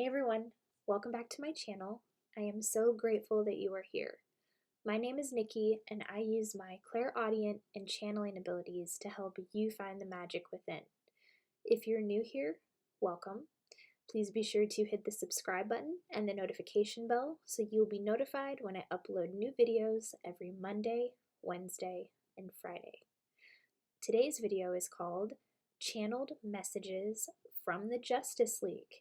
Hey everyone, welcome back to my channel. I am so grateful that you are here. My name is Nikki and I use my clairaudient and channeling abilities to help you find the magic within. If you're new here, welcome. Please be sure to hit the subscribe button and the notification bell so you'll be notified when I upload new videos every Monday, Wednesday, and Friday. Today's video is called Channeled Messages from the Justice League.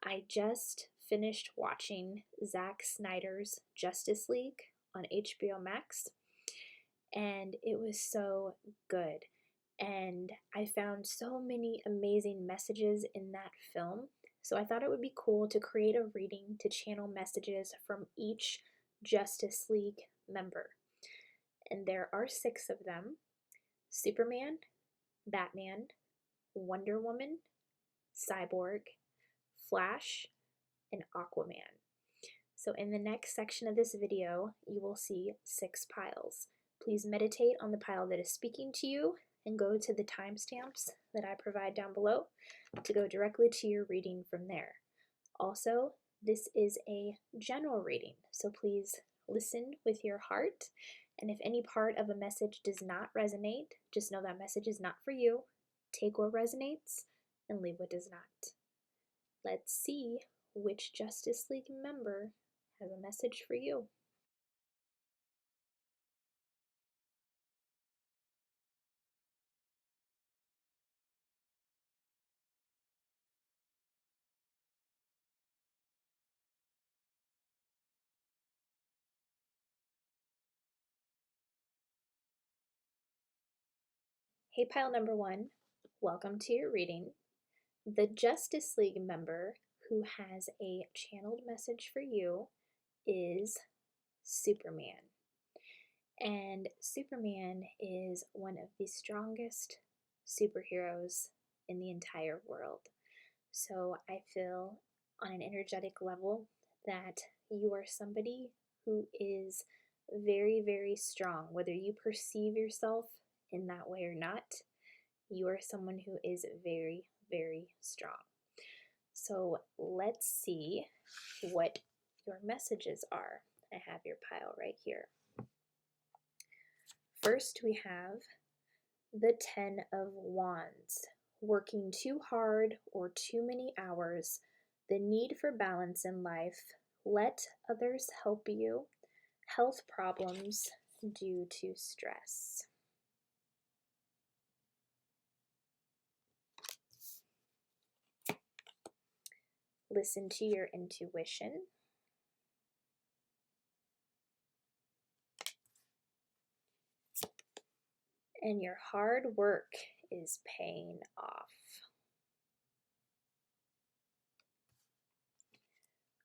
I just finished watching Zack Snyder's Justice League on HBO Max, and it was so good. And I found so many amazing messages in that film, so I thought it would be cool to create a reading to channel messages from each Justice League member. And there are 6 of them: Superman, Batman, Wonder Woman, Cyborg, Flash, and Aquaman. So in the next section of this video, you will see 6 piles. Please meditate on the pile that is speaking to you and go to the timestamps that I provide down below to go directly to your reading from there. Also, this is a general reading, so please listen with your heart, and if any part of a message does not resonate, just know that message is not for you. Take what resonates and leave what does not. Let's see which Justice League member has a message for you. Hey, pile number 1, welcome to your reading. The Justice League member who has a channeled message for you is Superman. And Superman is one of the strongest superheroes in the entire world. So I feel on an energetic level that you are somebody who is very, very strong. Whether you perceive yourself in that way or not, you are someone who is very, very strong. So let's see what your messages are. I have your pile right here. First, we have the 10 of Wands. Working too hard or too many hours, the need for balance in life, let others help you, health problems due to stress. Listen to your intuition. And your hard work is paying off.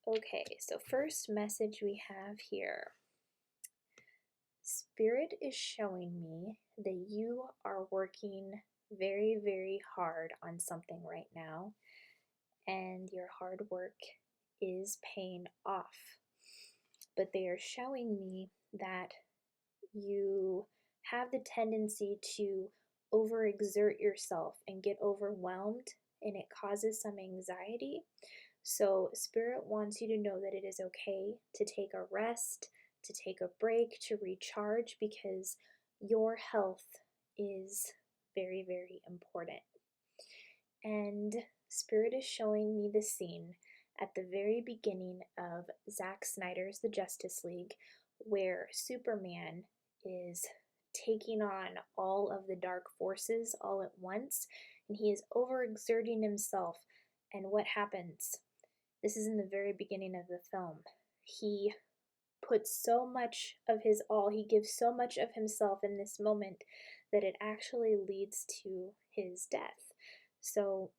Okay, so first message we have here. Spirit is showing me that you are working very, very hard on something right now, and your hard work is paying off. But they are showing me that you have the tendency to overexert yourself and get overwhelmed, and it causes some anxiety. So Spirit wants you to know that it is okay to take a rest, to take a break, to recharge, because your health is very, very important. And Spirit is showing me the scene at the very beginning of Zack Snyder's The Justice League, where Superman is taking on all of the dark forces all at once, and he is overexerting himself. And what happens? This is in the very beginning of the film. He puts so much of his all, he gives so much of himself in this moment that it actually leads to his death. So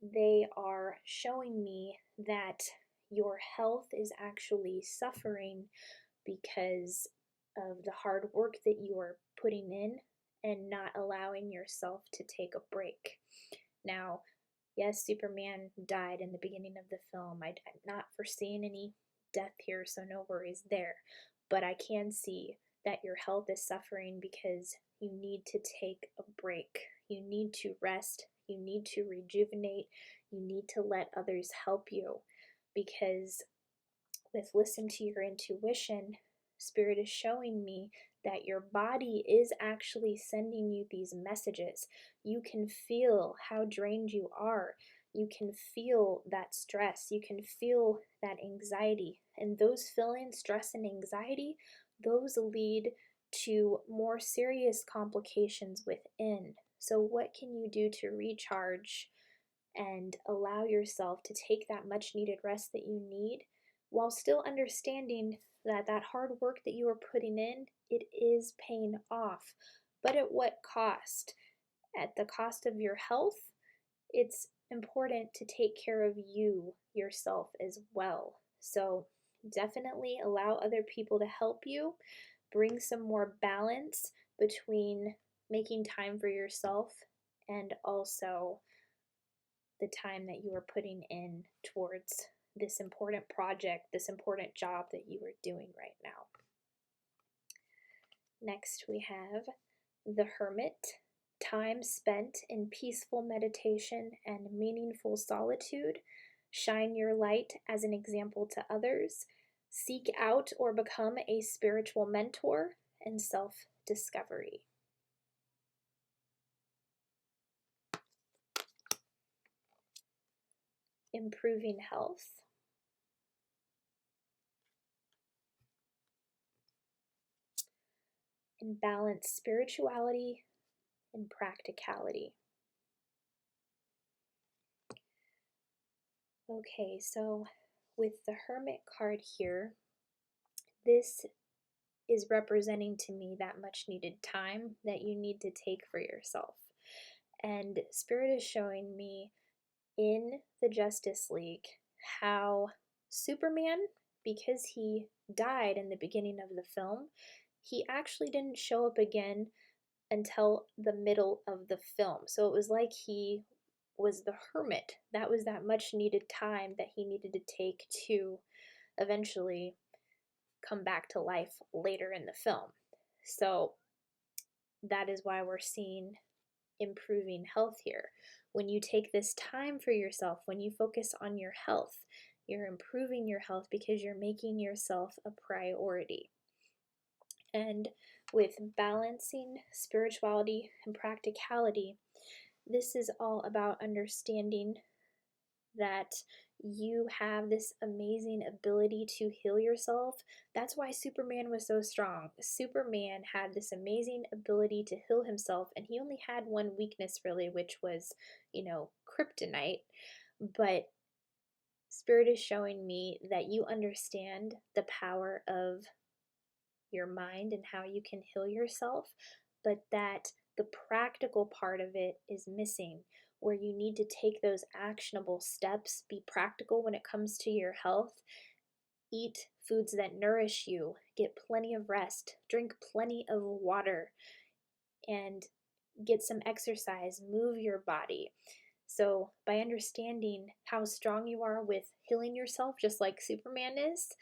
they are showing me that your health is actually suffering because of the hard work that you are putting in and not allowing yourself to take a break. Now, yes, Superman died in the beginning of the film. I'm not foreseeing any death here, so no worries there. But I can see that your health is suffering because you need to take a break. You need to rest. You need to rejuvenate. You need to let others help you. because with listen to your intuition, Spirit is showing me that your body is actually sending you these messages. You can feel how drained you are. You can feel that stress. You can feel that anxiety. And those feelings, stress and anxiety, those lead to more serious complications within. So, what can you do to recharge and allow yourself to take that much needed rest that you need while still understanding that that hard work that you are putting in, it is paying off. But at what cost? At the cost of your health, it's important to take care of you yourself as well. So definitely allow other people to help you. Bring some more balance between making time for yourself and also the time that you are putting in towards this important project, this important job that you are doing right now. Next, we have the Hermit, time spent in peaceful meditation and meaningful solitude. Shine your light as an example to others. Seek out or become a spiritual mentor, and self-discovery. Improving health. And balance spirituality and practicality. Okay, so with the Hermit card here, this is representing to me that much needed time that you need to take for yourself. And Spirit is showing me in the Justice League how Superman, because he died in the beginning of the film, he actually didn't show up again until the middle of the film. So it was like he was the hermit. That was that much needed time that he needed to take to eventually come back to life later in the film. So that is why we're seeing improving health here. When you take this time for yourself, when you focus on your health, you're improving your health because you're making yourself a priority. And with balancing spirituality and practicality, this is all about understanding that you have this amazing ability to heal yourself. That's why Superman was so strong. Superman had this amazing ability to heal himself, and he only had one weakness, really, which was, kryptonite. But Spirit is showing me that you understand the power of your mind and how you can heal yourself, but that the practical part of it is missing, where you need to take those actionable steps, be practical when it comes to your health, eat foods that nourish you, get plenty of rest, drink plenty of water, and get some exercise, move your body. So by understanding how strong you are with healing yourself, just like Superman is,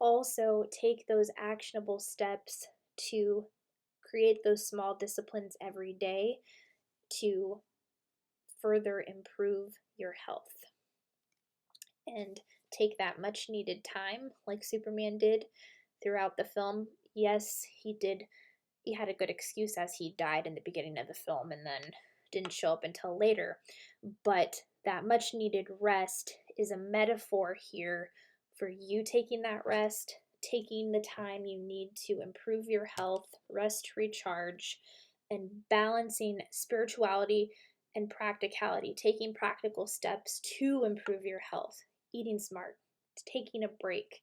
also take those actionable steps to create those small disciplines every day to further improve your health. And take that much needed time like Superman did throughout the film. Yes, he had a good excuse as he died in the beginning of the film and then didn't show up until later. But that much needed rest is a metaphor here for you taking that rest, taking the time you need to improve your health, rest, recharge, and balancing spirituality and practicality, taking practical steps to improve your health, eating smart, taking a break,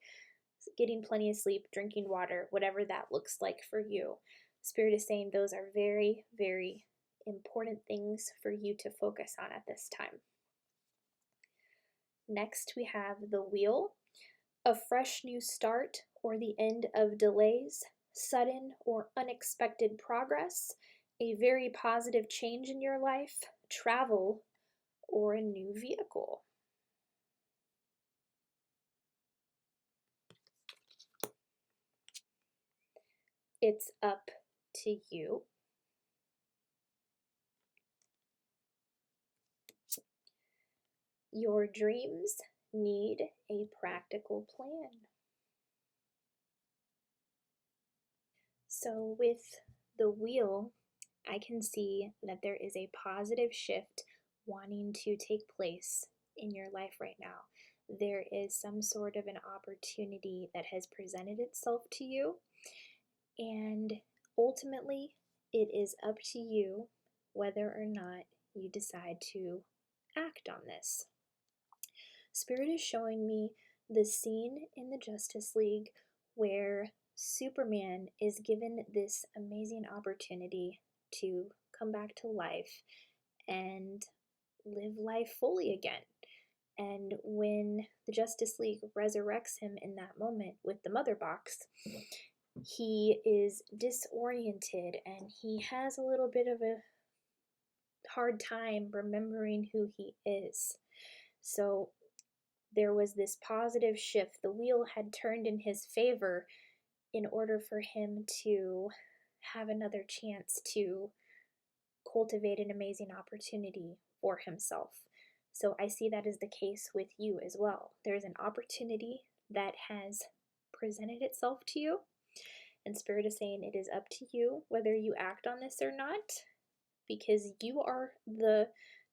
getting plenty of sleep, drinking water, whatever that looks like for you. Spirit is saying those are very, very important things for you to focus on at this time. Next, we have the Wheel, a fresh new start or the end of delays, sudden or unexpected progress, a very positive change in your life, travel, or a new vehicle. It's up to you. Your dreams need a practical plan. So, with the wheel, I can see that there is a positive shift wanting to take place in your life right now. There is some sort of an opportunity that has presented itself to you, and ultimately, it is up to you whether or not you decide to act on this. Spirit is showing me the scene in the Justice League where Superman is given this amazing opportunity to come back to life and live life fully again. And when the Justice League resurrects him in that moment with the Mother Box, he is disoriented and he has a little bit of a hard time remembering who he is. So there was this positive shift. The wheel had turned in his favor in order for him to have another chance to cultivate an amazing opportunity for himself. So I see that as the case with you as well. There's an opportunity that has presented itself to you, and Spirit is saying it is up to you whether you act on this or not, because you are the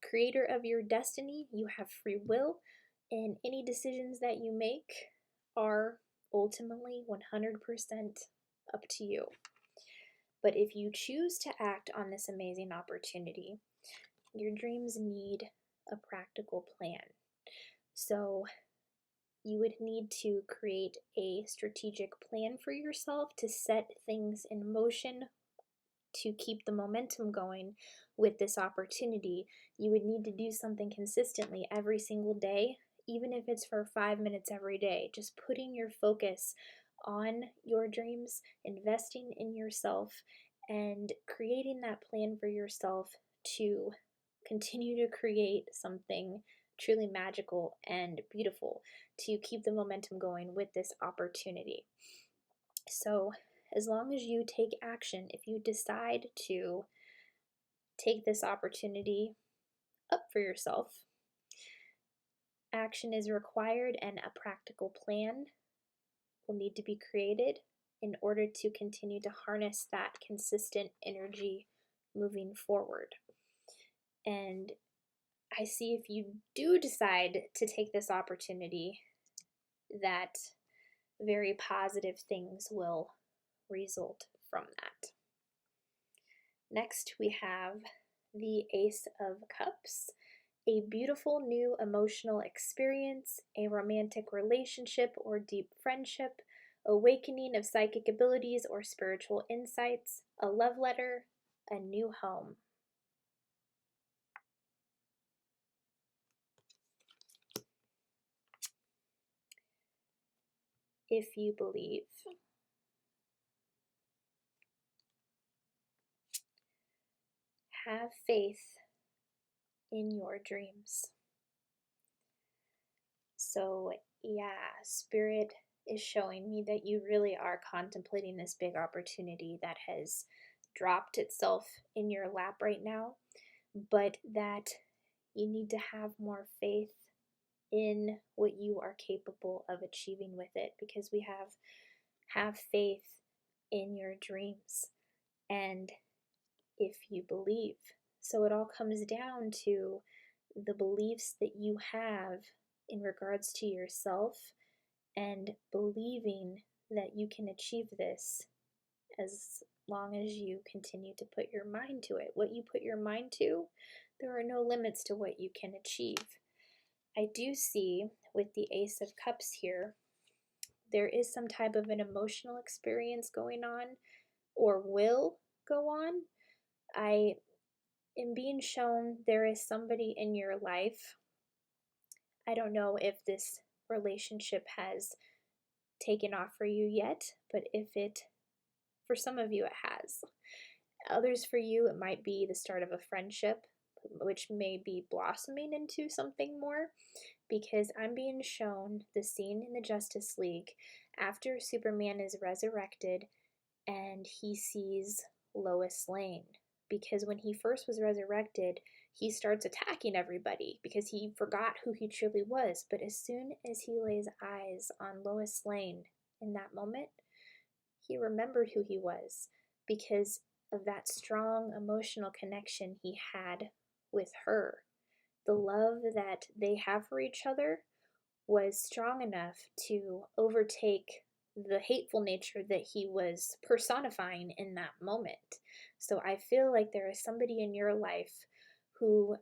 creator of your destiny. You have free will, and any decisions that you make are ultimately 100% up to you. But if you choose to act on this amazing opportunity, your dreams need a practical plan. So you would need to create a strategic plan for yourself to set things in motion to keep the momentum going with this opportunity. You would need to do something consistently every single day, even if it's for 5 minutes every day. Just putting your focus on your dreams, investing in yourself, and creating that plan for yourself to continue to create something truly magical and beautiful to keep the momentum going with this opportunity. So, as long as you take action, if you decide to take this opportunity up for yourself, action is required and a practical plan will need to be created in order to continue to harness that consistent energy moving forward. And I see if you do decide to take this opportunity, that very positive things will result from that. Next, we have the Ace of Cups, a beautiful new emotional experience, a romantic relationship or deep friendship, awakening of psychic abilities or spiritual insights, a love letter, a new home. If you believe. Have faith in your dreams. So, yeah, Spirit is showing me that you really are contemplating this big opportunity that has dropped itself in your lap right now, but that you need to have more faith in what you are capable of achieving with it, because we have faith in your dreams and if you believe. So it all comes down to the beliefs that you have in regards to yourself and believing that you can achieve this as long as you continue to put your mind to it. What you put your mind to, there are no limits to what you can achieve. I do see with the Ace of Cups here, there is some type of an emotional experience going on or will go on. I am being shown there is somebody in your life. I don't know if this relationship has taken off for you yet, but for some of you, it has. Others for you, it might be the start of a friendship, which may be blossoming into something more, because I'm being shown the scene in the Justice League after Superman is resurrected and he sees Lois Lane. Because when he first was resurrected, he starts attacking everybody because he forgot who he truly was. But as soon as he lays eyes on Lois Lane in that moment, he remembered who he was because of that strong emotional connection he had with her. The love that they have for each other was strong enough to overtake the hateful nature that he was personifying in that moment. So I feel like there is somebody in your life who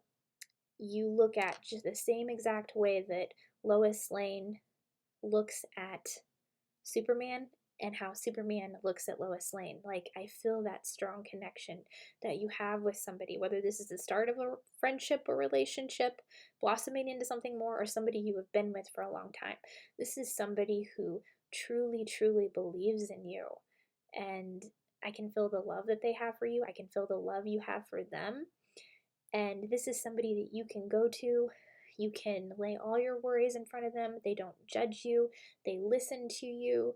you look at just the same exact way that Lois Lane looks at Superman and how Superman looks at Lois Lane. Like, I feel that strong connection that you have with somebody, whether this is the start of a friendship or relationship, blossoming into something more, or somebody you have been with for a long time. This is somebody who truly, truly believes in you. And I can feel the love that they have for you. I can feel the love you have for them. And this is somebody that you can go to. You can lay all your worries in front of them. They don't judge you. They listen to you.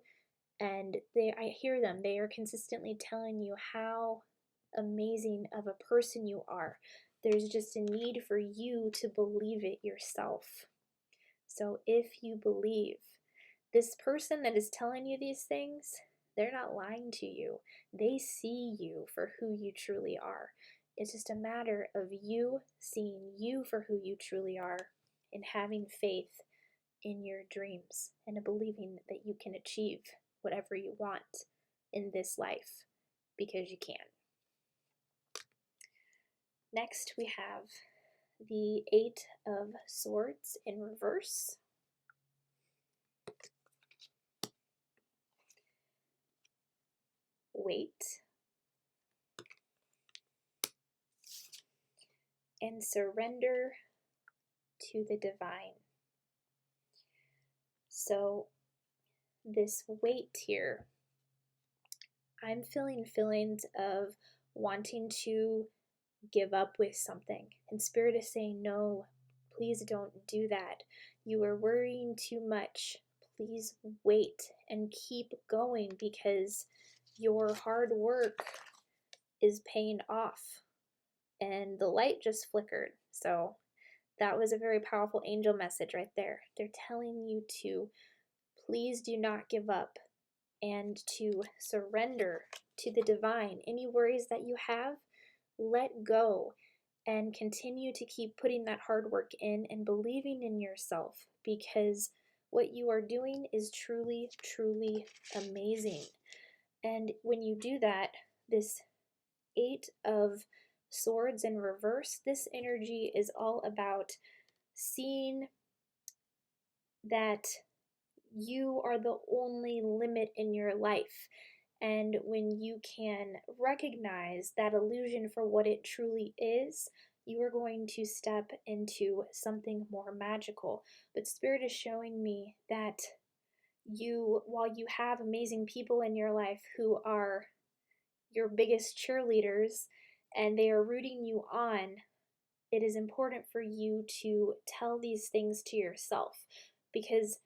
And I hear them. They are consistently telling you how amazing of a person you are. There's just a need for you to believe it yourself. So if you believe this person that is telling you these things, they're not lying to you. They see you for who you truly are. It's just a matter of you seeing you for who you truly are and having faith in your dreams and believing that you can achieve whatever you want in this life because you can. Next, we have the Eight of Swords in reverse. Wait and surrender to the divine. So this wait here, I'm feeling feelings of wanting to give up with something, and Spirit is saying, no, please don't do that. You are worrying too much. Please wait and keep going because your hard work is paying off. And the light just flickered. So that was a very powerful angel message right there. They're telling you to please do not give up and to surrender to the divine. Any worries that you have, let go and continue to keep putting that hard work in and believing in yourself, because what you are doing is truly, truly amazing. And when you do that, this Eight of Swords in reverse, this energy is all about seeing that you are the only limit in your life. And when you can recognize that illusion for what it truly is, you are going to step into something more magical. But Spirit is showing me that while you have amazing people in your life who are your biggest cheerleaders and they are rooting you on, it is important for you to tell these things to yourself, because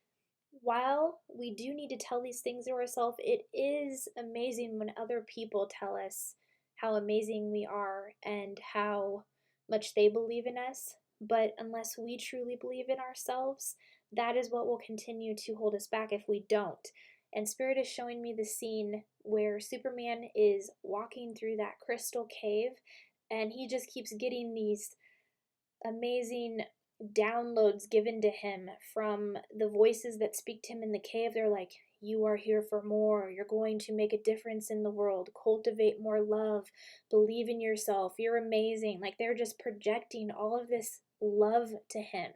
while we do need to tell these things to ourselves, it is amazing when other people tell us how amazing we are and how much they believe in us. But unless we truly believe in ourselves, that is what will continue to hold us back if we don't. And Spirit is showing me the scene where Superman is walking through that crystal cave and he just keeps getting these amazing downloads given to him from the voices that speak to him in the cave. They're like, you are here for more. You're going to make a difference in the world. Cultivate more love. Believe in yourself. You're amazing. Like, they're just projecting all of this love to him.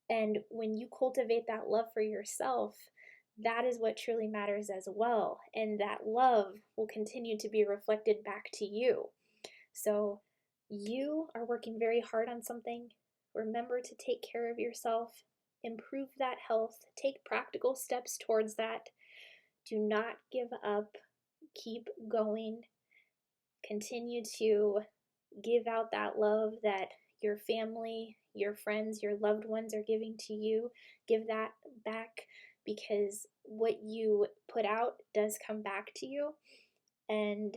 And when you cultivate that love for yourself, that is what truly matters as well. And that love will continue to be reflected back to you. So you are working very hard on something. Remember to take care of yourself, improve that health, take practical steps towards that. Do not give up. Keep going. Continue to give out that love that your family, your friends, your loved ones are giving to you. Give that back, because what you put out does come back to you. And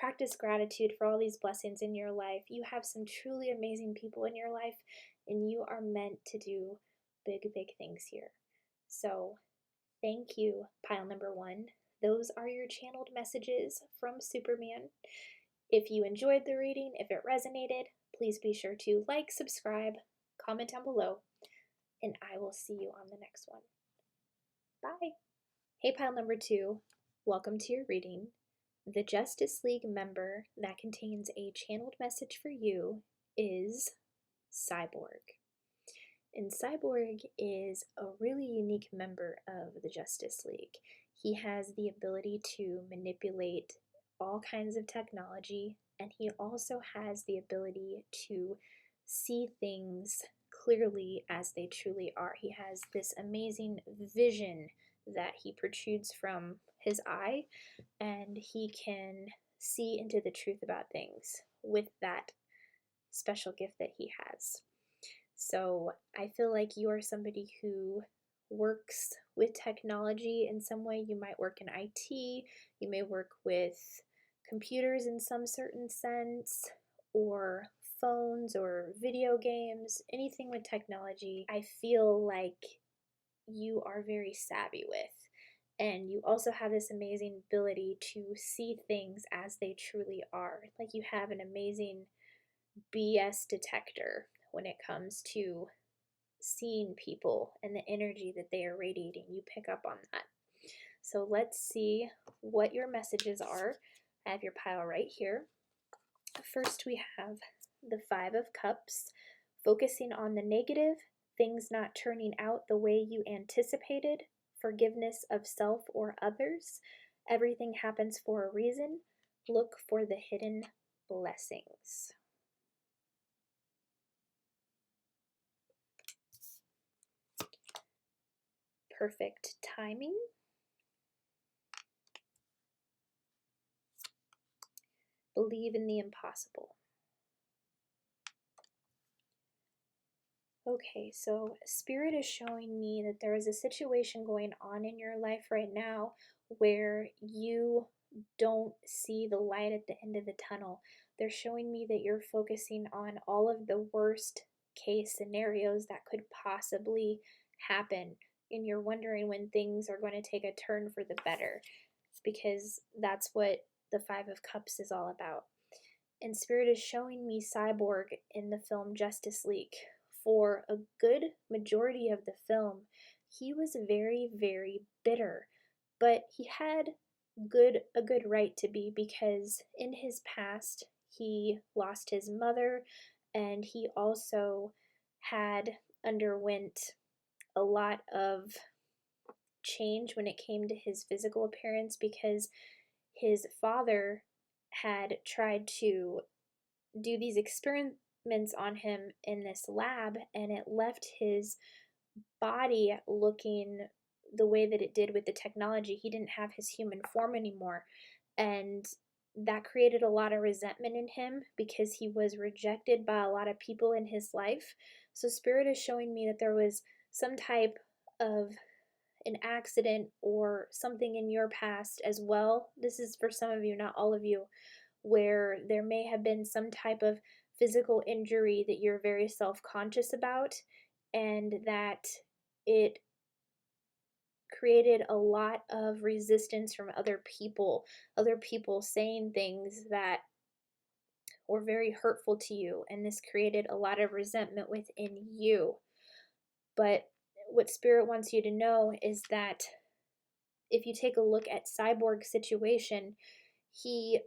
practice gratitude for all these blessings in your life. You have some truly amazing people in your life, and you are meant to do big, big things here. So, thank you, pile number 1. Those are your channeled messages from Superman. If you enjoyed the reading, if it resonated, please be sure to like, subscribe, comment down below, and I will see you on the next one. Bye. Hey, pile number 2, welcome to your reading. The Justice League member that contains a channeled message for you is Cyborg. And Cyborg is a really unique member of the Justice League. He has the ability to manipulate all kinds of technology, and he also has the ability to see things clearly as they truly are. He has this amazing vision that he protrudes from his eye, and he can see into the truth about things with that special gift that he has. So I feel like you are somebody who works with technology in some way. You might work in IT, you may work with computers in some certain sense, or phones or video games, anything with technology. I feel like you are very savvy with. And you also have this amazing ability to see things as they truly are. Like you have an amazing BS detector when it comes to seeing people and the energy that they are radiating. You pick up on that. So let's see what your messages are. I have your pile right here. First, we have the 5 of Cups, focusing on the negative, things not turning out the way you anticipated, forgiveness of self or others. Everything happens for a reason. Look for the hidden blessings. Perfect timing. Believe in the impossible. Okay, so Spirit is showing me that there is a situation going on in your life right now where you don't see the light at the end of the tunnel. They're showing me that you're focusing on all of the worst case scenarios that could possibly happen, and you're wondering when things are going to take a turn for the better, because that's what the 5 of Cups is all about. And Spirit is showing me Cyborg in the film Justice League. For a good majority of the film, he was very, very bitter, but he had a good right to be, because in his past he lost his mother, and he also had underwent a lot of change when it came to his physical appearance, because his father had tried to do these experiments on him in this lab, and it left his body looking the way that it did with the technology. He didn't have his human form anymore, and that created a lot of resentment in him because he was rejected by a lot of people in his life. So Spirit is showing me that there was some type of an accident or something in your past as well. This is for some of you, not all of you, where there may have been some type of physical injury that you're very self-conscious about, and that it created a lot of resistance from other people saying things that were very hurtful to you, and this created a lot of resentment within you. But what Spirit wants you to know is that if you take a look at Cyborg's situation, he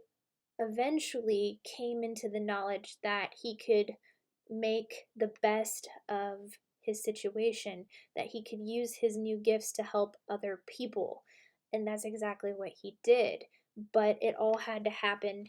eventually came into the knowledge that he could make the best of his situation, that he could use his new gifts to help other people. And that's exactly what he did. But it all had to happen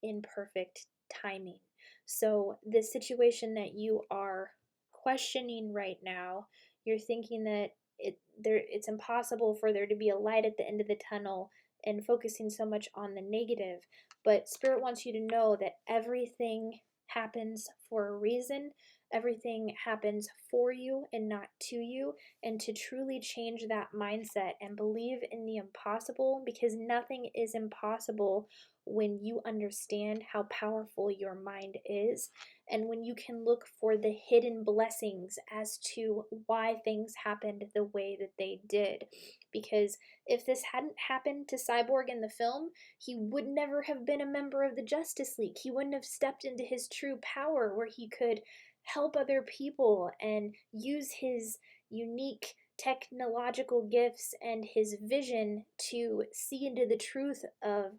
in perfect timing. So, this situation that you are questioning right now, you're thinking that it's impossible for there to be a light at the end of the tunnel, and focusing so much on the negative. But Spirit wants you to know that everything happens for a reason. Everything happens for you and not to you, and to truly change that mindset and believe in the impossible, because nothing is impossible when you understand how powerful your mind is, and when you can look for the hidden blessings as to why things happened the way that they did. Because if this hadn't happened to Cyborg in the film, he would never have been a member of the Justice League. He wouldn't have stepped into his true power where he could help other people and use his unique technological gifts and his vision to see into the truth of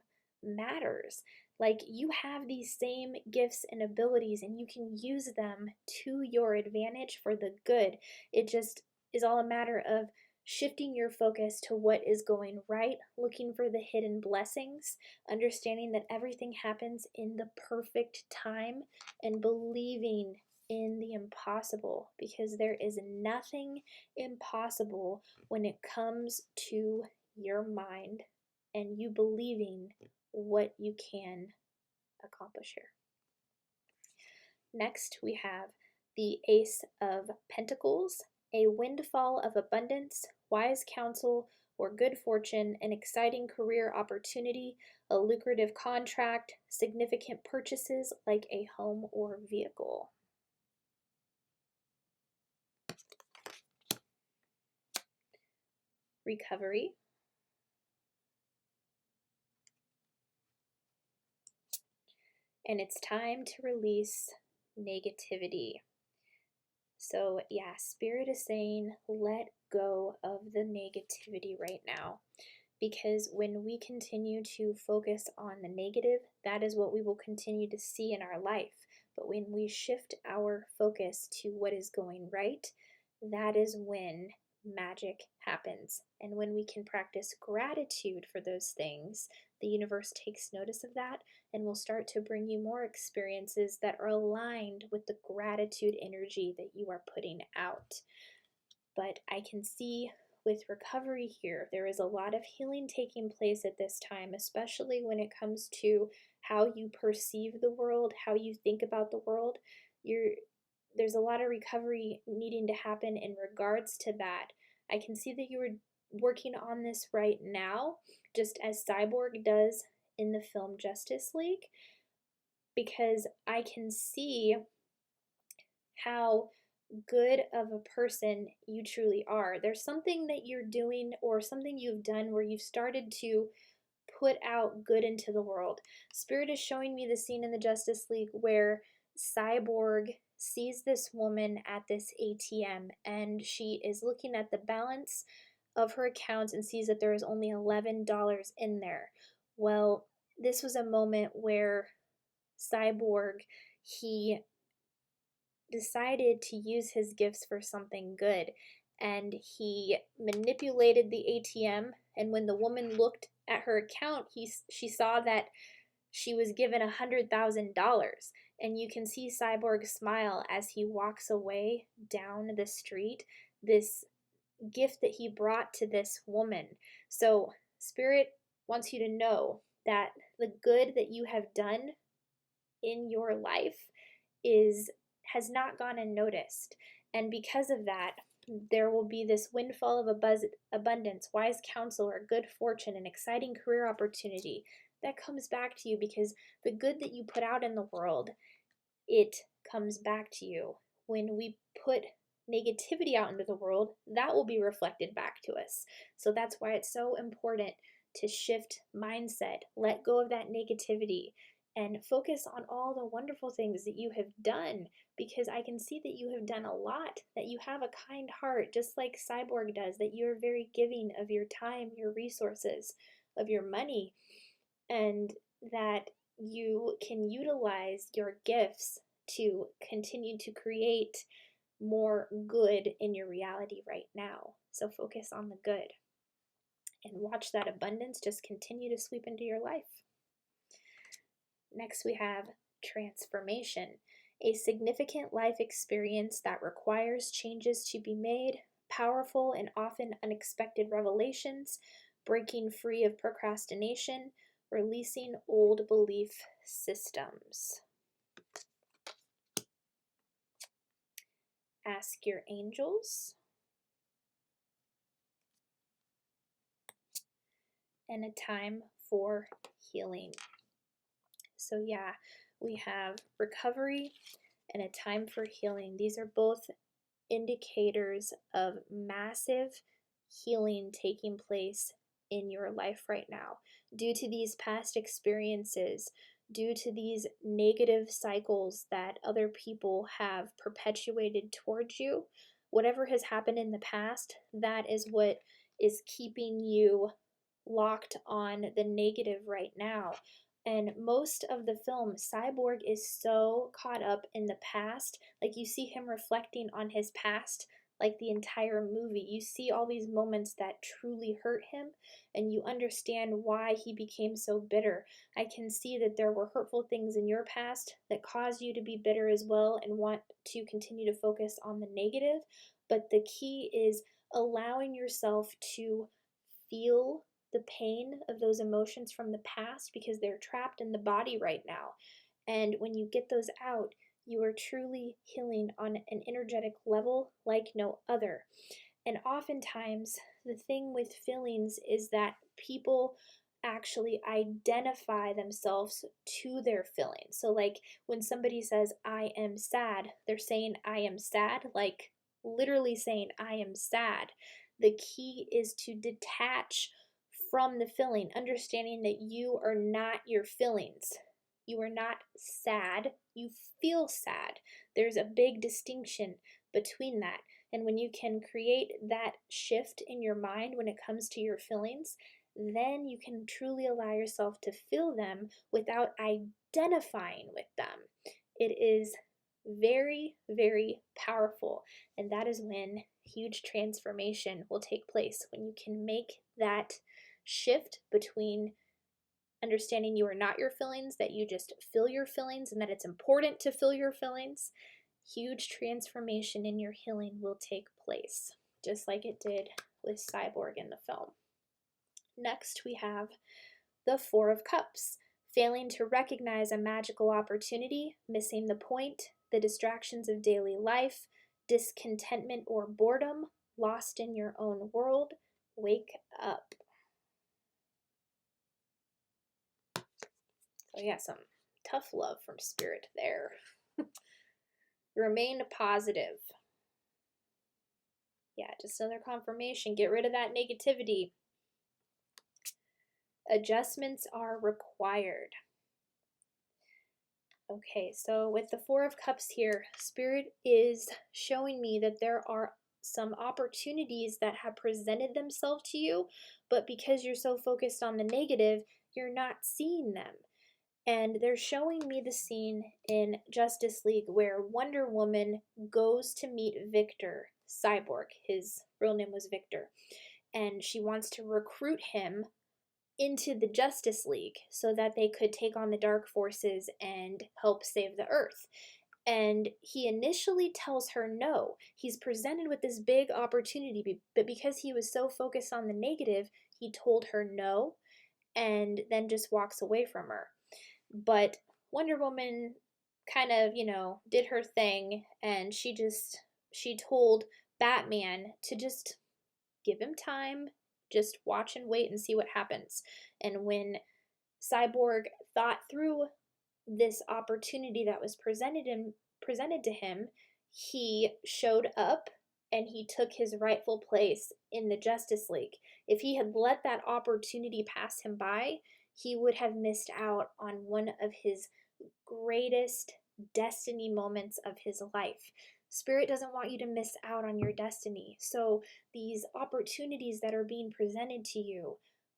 matters. Like, you have these same gifts and abilities, and you can use them to your advantage for the good. It just is all a matter of shifting your focus to what is going right, looking for the hidden blessings, understanding that everything happens in the perfect time, and believing in the impossible, because there is nothing impossible when it comes to your mind and you believing what you can accomplish here. Next, we have the Ace of Pentacles, a windfall of abundance, wise counsel, or good fortune, an exciting career opportunity, a lucrative contract, significant purchases like a home or vehicle. Recovery. And it's time to release negativity. So yeah, Spirit is saying let go of the negativity right now, because when we continue to focus on the negative, that is what we will continue to see in our life. But when we shift our focus to what is going right, that is when magic happens. And when we can practice gratitude for those things, the universe takes notice of that and will start to bring you more experiences that are aligned with the gratitude energy that you are putting out. But I can see with recovery here, there is a lot of healing taking place at this time, especially when it comes to how you perceive the world, how you think about the world. There's a lot of recovery needing to happen in regards to that. I can see that you are working on this right now, just as Cyborg does in the film Justice League, because I can see how good of a person you truly are. There's something that you're doing or something you've done where you've started to put out good into the world. Spirit is showing me the scene in the Justice League where Cyborg sees this woman at this ATM, and she is looking at the balance of her accounts and sees that there is only $11 in there. Well, this was a moment where Cyborg, he decided to use his gifts for something good, and he manipulated the ATM, and when the woman looked at her account, she saw that she was given $100,000, and you can see Cyborg smile as he walks away down the street, this gift that he brought to this woman. So Spirit wants you to know that the good that you have done in your life has not gone unnoticed. And because of that, there will be this windfall of abundance, wise counsel, or good fortune, an exciting career opportunity that comes back to you, because the good that you put out in the world, it comes back to you. When we put negativity out into the world, that will be reflected back to us. So that's why it's so important to shift mindset, let go of that negativity, and focus on all the wonderful things that you have done, because I can see that you have done a lot, that you have a kind heart, just like Cyborg does, that you're very giving of your time, your resources, of your money, and that you can utilize your gifts to continue to create more good in your reality right now. So focus on the good and watch that abundance just continue to sweep into your life. Next, we have transformation, a significant life experience that requires changes to be made, powerful and often unexpected revelations, breaking free of procrastination, releasing old belief systems. ask your angels. And a time for healing. So yeah, we have recovery and a time for healing. These are both indicators of massive healing taking place in your life right now due to these past experiences, due to these negative cycles that other people have perpetuated towards you. Whatever has happened in the past, that is what is keeping you locked on the negative right now. And most of the film, Cyborg is so caught up in the past. Like, you see him reflecting on his past, like the entire movie. You see all these moments that truly hurt him, and you understand why he became so bitter. I can see that there were hurtful things in your past that caused you to be bitter as well and want to continue to focus on the negative. But the key is allowing yourself to feel the pain of those emotions from the past, because they're trapped in the body right now. And when you get those out, you are truly healing on an energetic level like no other. And oftentimes, the thing with feelings is that people actually identify themselves to their feelings. So, like when somebody says, I am sad, they're saying, I am sad, like literally saying, I am sad. The key is to detach from the feeling, understanding that you are not your feelings. You are not sad, you feel sad. There's a big distinction between that. And when you can create that shift in your mind when it comes to your feelings, then you can truly allow yourself to feel them without identifying with them. It is very, very powerful. And that is when huge transformation will take place, when you can make that shift between understanding you are not your feelings, that you just feel your feelings, and that it's important to feel your feelings. Huge transformation in your healing will take place, just like it did with Cyborg in the film. Next, we have the Four of Cups. Failing to recognize a magical opportunity, missing the point, the distractions of daily life, discontentment or boredom, lost in your own world. Wake up. So yeah, some tough love from Spirit there. Remain positive. Yeah, just another confirmation. Get rid of that negativity. Adjustments are required. Okay, so with the Four of Cups here, Spirit is showing me that there are some opportunities that have presented themselves to you, but because you're so focused on the negative, you're not seeing them. And they're showing me the scene in Justice League where Wonder Woman goes to meet Victor, Cyborg. His real name was Victor. And she wants to recruit him into the Justice League so that they could take on the dark forces and help save the Earth. And he initially tells her no. He's presented with this big opportunity, but because he was so focused on the negative, he told her no and then just walks away from her. But Wonder Woman kind of, did her thing, and she told Batman to just give him time, just watch and wait and see what happens. And when Cyborg thought through this opportunity that was presented to him, he showed up and he took his rightful place in the Justice League. If he had let that opportunity pass him by, he would have missed out on one of his greatest destiny moments of his life. Spirit doesn't want you to miss out on your destiny. So these opportunities that are being presented to you,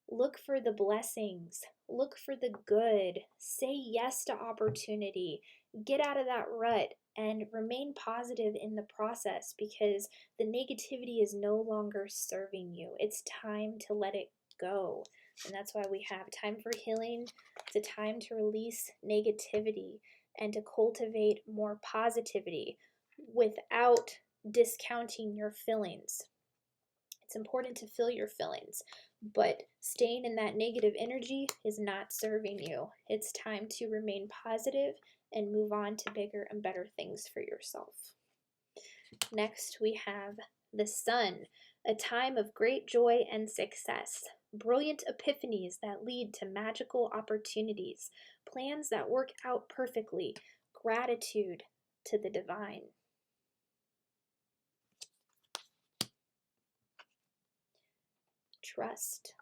look for the blessings, look for the good, say yes to opportunity, get out of that rut, and remain positive in the process, because the negativity is no longer serving you. It's time to let it go. And that's why we have time for healing. It's a time to release negativity and to cultivate more positivity without discounting your feelings. It's important to feel your feelings, but staying in that negative energy is not serving you. It's time to remain positive and move on to bigger and better things for yourself. Next, we have the sun, a time of great joy and success, brilliant epiphanies that lead to magical opportunities, plans that work out perfectly, gratitude to the divine. Trust.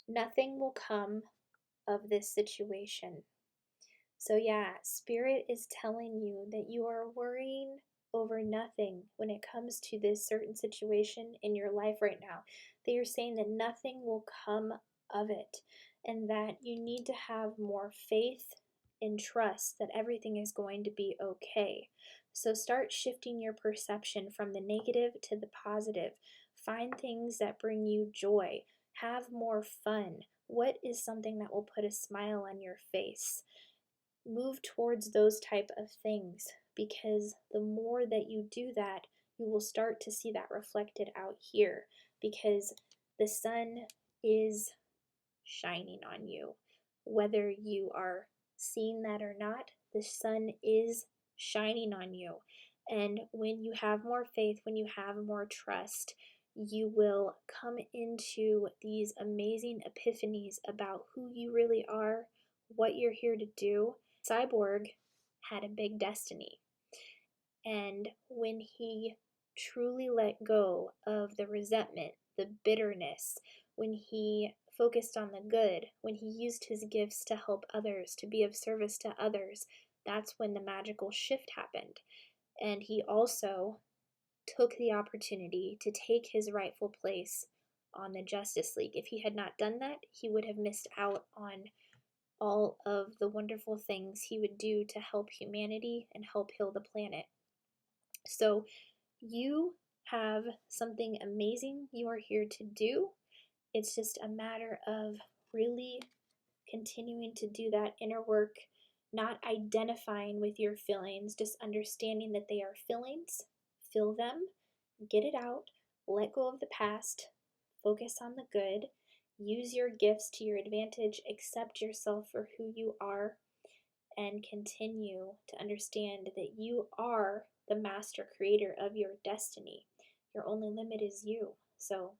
Nothing will come of this situation. So, yeah, Spirit is telling you that you are worrying over nothing when it comes to this certain situation in your life right now. They are saying that nothing will come of it and that you need to have more faith and trust that everything is going to be okay. So, start shifting your perception from the negative to the positive. Find things that bring you joy. Have more fun. What is something that will put a smile on your face? Move towards those type of things, because the more that you do that, you will start to see that reflected out here, because the sun is shining on you. Whether you are seeing that or not, the sun is shining on you. And when you have more faith, when you have more trust, you will come into these amazing epiphanies about who you really are, what you're here to do. Cyborg had a big destiny. And when he truly let go of the resentment, the bitterness, when he focused on the good, when he used his gifts to help others, to be of service to others, that's when the magical shift happened. And he also took the opportunity to take his rightful place on the Justice League. If he had not done that, he would have missed out on all of the wonderful things he would do to help humanity and help heal the planet. So you have something amazing you are here to do. It's just a matter of really continuing to do that inner work, not identifying with your feelings, just understanding that they are feelings. Feel them, get it out, let go of the past, focus on the good, use your gifts to your advantage, accept yourself for who you are, and continue to understand that you are the master creator of your destiny. Your only limit is you. So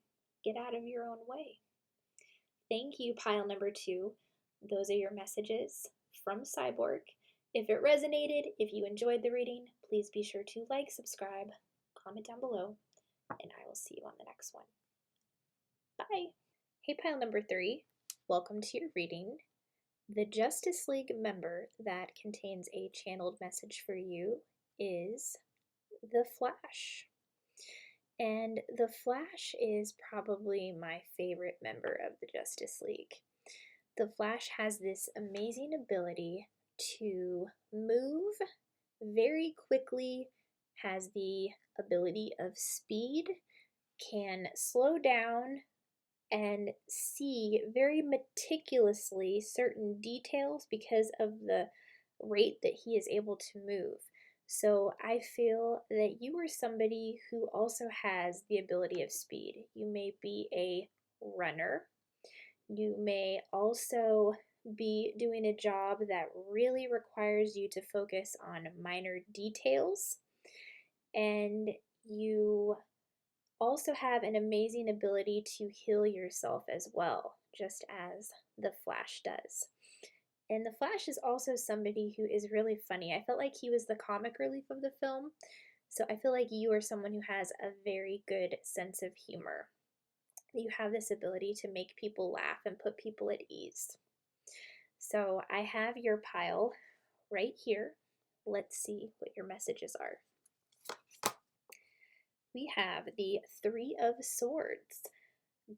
get out of your own way. Thank you, pile number 2. Those are your messages from Cyborg. If it resonated, if you enjoyed the reading, please be sure to like, subscribe, comment down below, and I will see you on the next one. Bye. Hey, pile number 3. Welcome to your reading. The Justice League member that contains a channeled message for you is the Flash. And the Flash is probably my favorite member of the Justice League. The Flash has this amazing ability to move very quickly, has the ability of speed, can slow down and see very meticulously certain details because of the rate that he is able to move. So I feel that you are somebody who also has the ability of speed. You may be a runner. You may also be doing a job that really requires you to focus on minor details. And you also have an amazing ability to heal yourself as well, just as the Flash does. And the Flash is also somebody who is really funny. I felt like he was the comic relief of the film, so I feel like you are someone who has a very good sense of humor. You have this ability to make people laugh and put people at ease. So I have your pile right here. Let's see what your messages are. We have the 3 of Swords.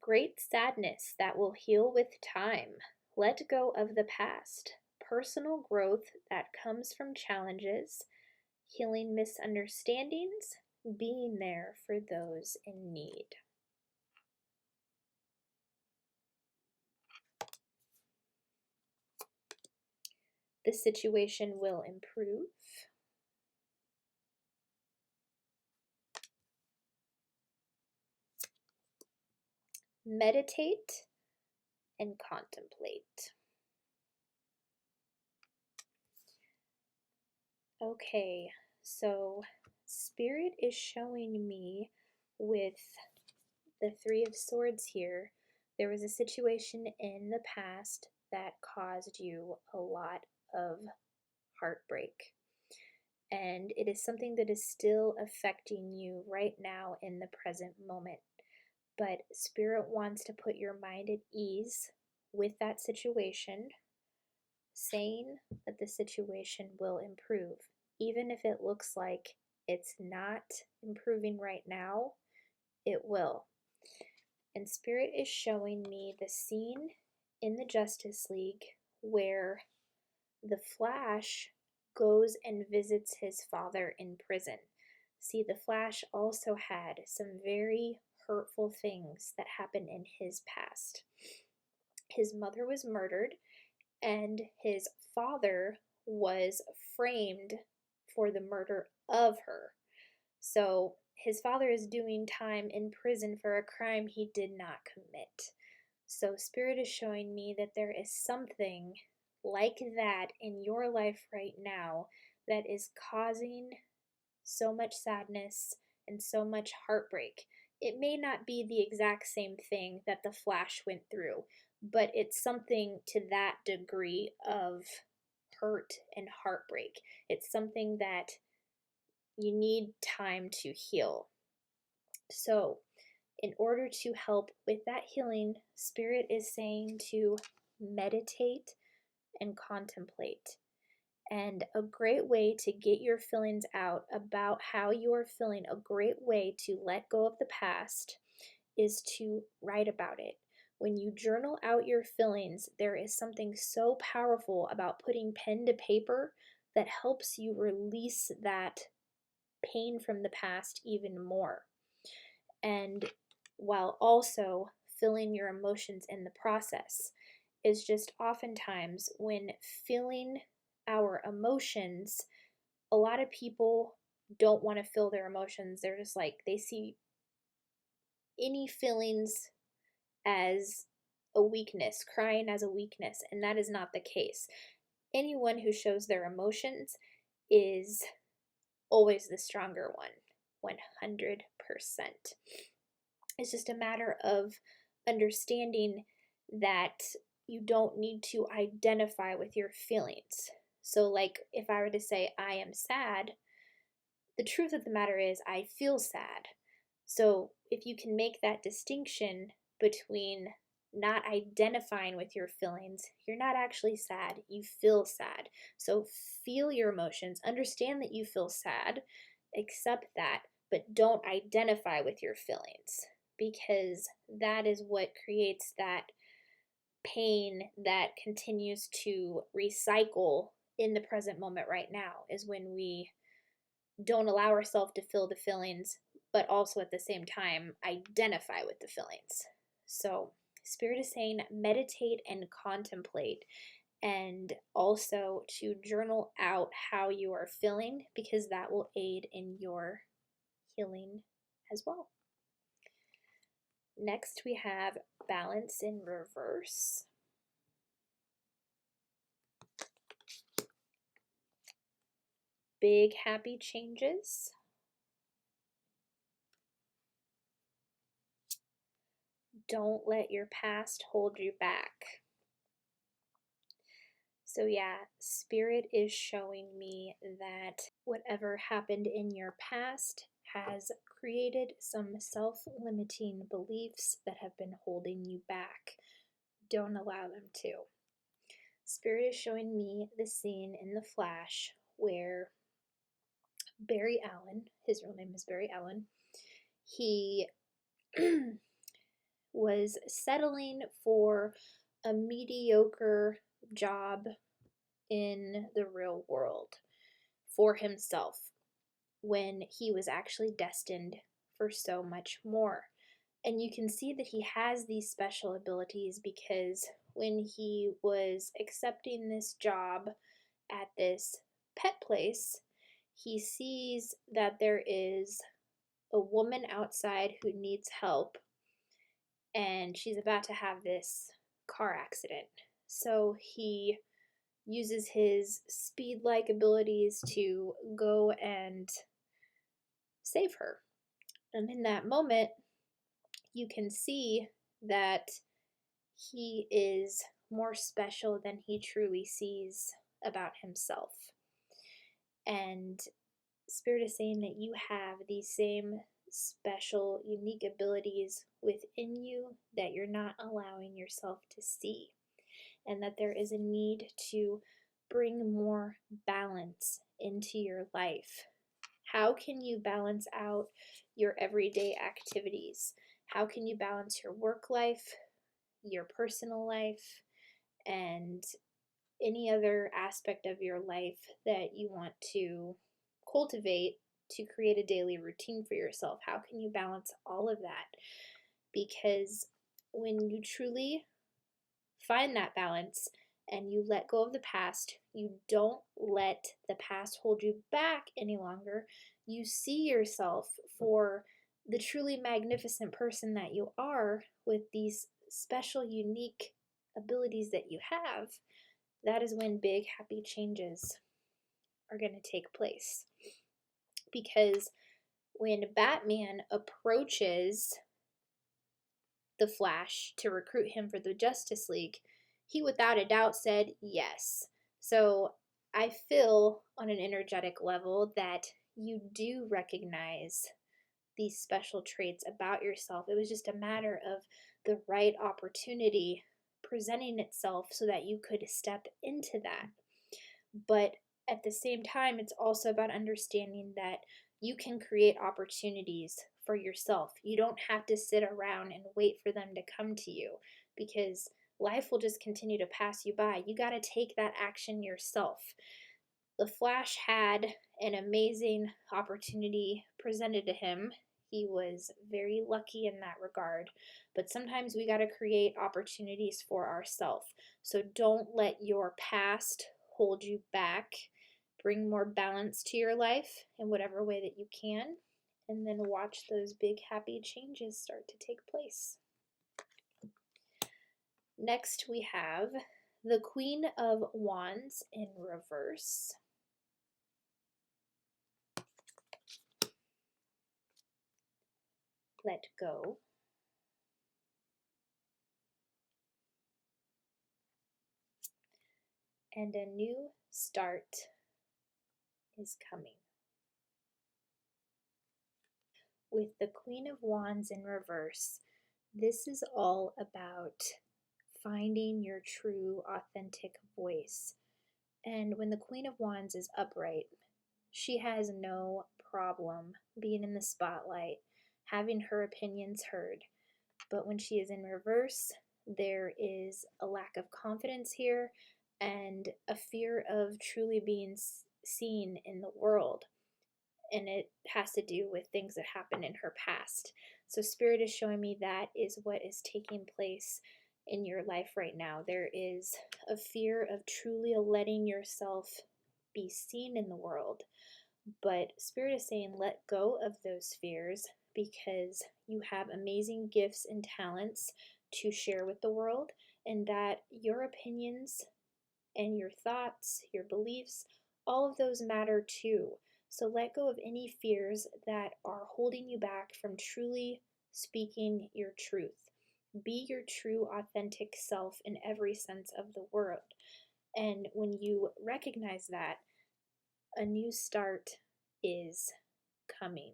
Great sadness that will heal with time. Let go of the past. Personal growth that comes from challenges. Healing misunderstandings. Being there for those in need. The situation will improve. Meditate and contemplate. Okay, so Spirit is showing me with the Three of Swords here, there was a situation in the past that caused you a lot of heartbreak. And it is something that is still affecting you right now in the present moment. But Spirit wants to put your mind at ease with that situation, saying that the situation will improve. Even if it looks like it's not improving right now, it will. And Spirit is showing me the scene in the Justice League where the Flash goes and visits his father in prison. See, the Flash also had some very hurtful things that happened in his past. His mother was murdered, and his father was framed for the murder of her. So his father is doing time in prison for a crime he did not commit. So Spirit is showing me that there is something like that in your life right now that is causing so much sadness and so much heartbreak. It may not be the exact same thing that the Flash went through, but it's something to that degree of hurt and heartbreak. It's something that you need time to heal. So, in order to help with that healing, Spirit is saying to meditate and contemplate. And a great way to get your feelings out about how you are feeling, a great way to let go of the past, is to write about it. When you journal out your feelings, there is something so powerful about putting pen to paper that helps you release that pain from the past even more. And while also feeling your emotions in the process, is just oftentimes when feeling our emotions, a lot of people don't want to feel their emotions. They're just like, they see any feelings as a weakness, crying as a weakness, and that is not the case. Anyone who shows their emotions is always the stronger one, 100%. It's just a matter of understanding that you don't need to identify with your feelings. So, like, if I were to say, I am sad, the truth of the matter is, I feel sad. So, if you can make that distinction between not identifying with your feelings, you're not actually sad, you feel sad. So, feel your emotions, understand that you feel sad, accept that, but don't identify with your feelings, because that is what creates that pain that continues to recycle in the present moment right now, is when we don't allow ourselves to feel the feelings, but also at the same time identify with the feelings. So, Spirit is saying meditate and contemplate, and also to journal out how you are feeling, because that will aid in your healing as well. Next, we have balance in reverse. Big happy changes. Don't let your past hold you back. So, yeah, Spirit is showing me that whatever happened in your past has created some self-limiting beliefs that have been holding you back. Don't allow them to. Spirit is showing me the scene in The Flash where Barry Allen, his real name is Barry Allen, he was settling for a mediocre job in the real world for himself when he was actually destined for so much more. And you can see that he has these special abilities, because when he was accepting this job at this pet place, he sees that there is a woman outside who needs help, and she's about to have this car accident. So he uses his speed-like abilities to go and save her. And in that moment, you can see that he is more special than he truly sees about himself. And Spirit is saying that you have these same special, unique abilities within you that you're not allowing yourself to see, and that there is a need to bring more balance into your life. How can you balance out your everyday activities? How can you balance your work life, your personal life, and any other aspect of your life that you want to cultivate to create a daily routine for yourself? How can you balance all of that? Because when you truly find that balance and you let go of the past, you don't let the past hold you back any longer. You see yourself for the truly magnificent person that you are with these special, unique abilities that you have. That is when big, happy changes are going to take place. Because when Batman approaches the Flash to recruit him for the Justice League, he without a doubt said yes. So I feel on an energetic level that you do recognize these special traits about yourself. It was just a matter of the right opportunity presenting itself so that you could step into that. But at the same time, it's also about understanding that you can create opportunities for yourself. You don't have to sit around and wait for them to come to you, because life will just continue to pass you by. You got to take that action yourself. The Flash had an amazing opportunity presented to him. He was very lucky in that regard. But sometimes we got to create opportunities for ourselves. So don't let your past hold you back. Bring more balance to your life in whatever way that you can. And then watch those big happy changes start to take place. Next we have the Queen of Wands in reverse. Let go. And a new start is coming. With the Queen of Wands in reverse, this is all about finding your true, authentic voice. And when the Queen of Wands is upright, she has no problem being in the spotlight, having her opinions heard. But when she is in reverse, there is a lack of confidence here and a fear of truly being seen in the world. And it has to do with things that happened in her past. So Spirit is showing me that is what is taking place in your life right now. There is a fear of truly letting yourself be seen in the world. But Spirit is saying let go of those fears, because you have amazing gifts and talents to share with the world, and that your opinions and your thoughts, your beliefs, all of those matter too. So let go of any fears that are holding you back from truly speaking your truth. Be your true, authentic self in every sense of the word. And when you recognize that, a new start is coming.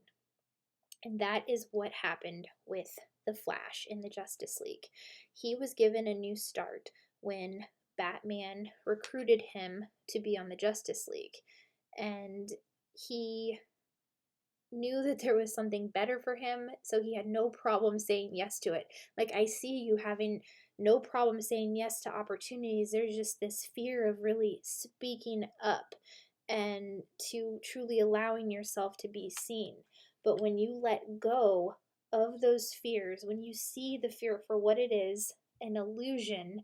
And that is what happened with the Flash in the Justice League. He was given a new start when Batman recruited him to be on the Justice League. And he knew that there was something better for him, so he had no problem saying yes to it. Like, I see you having no problem saying yes to opportunities. There's just this fear of really speaking up and to truly allowing yourself to be seen. But when you let go of those fears, when you see the fear for what it is, an illusion,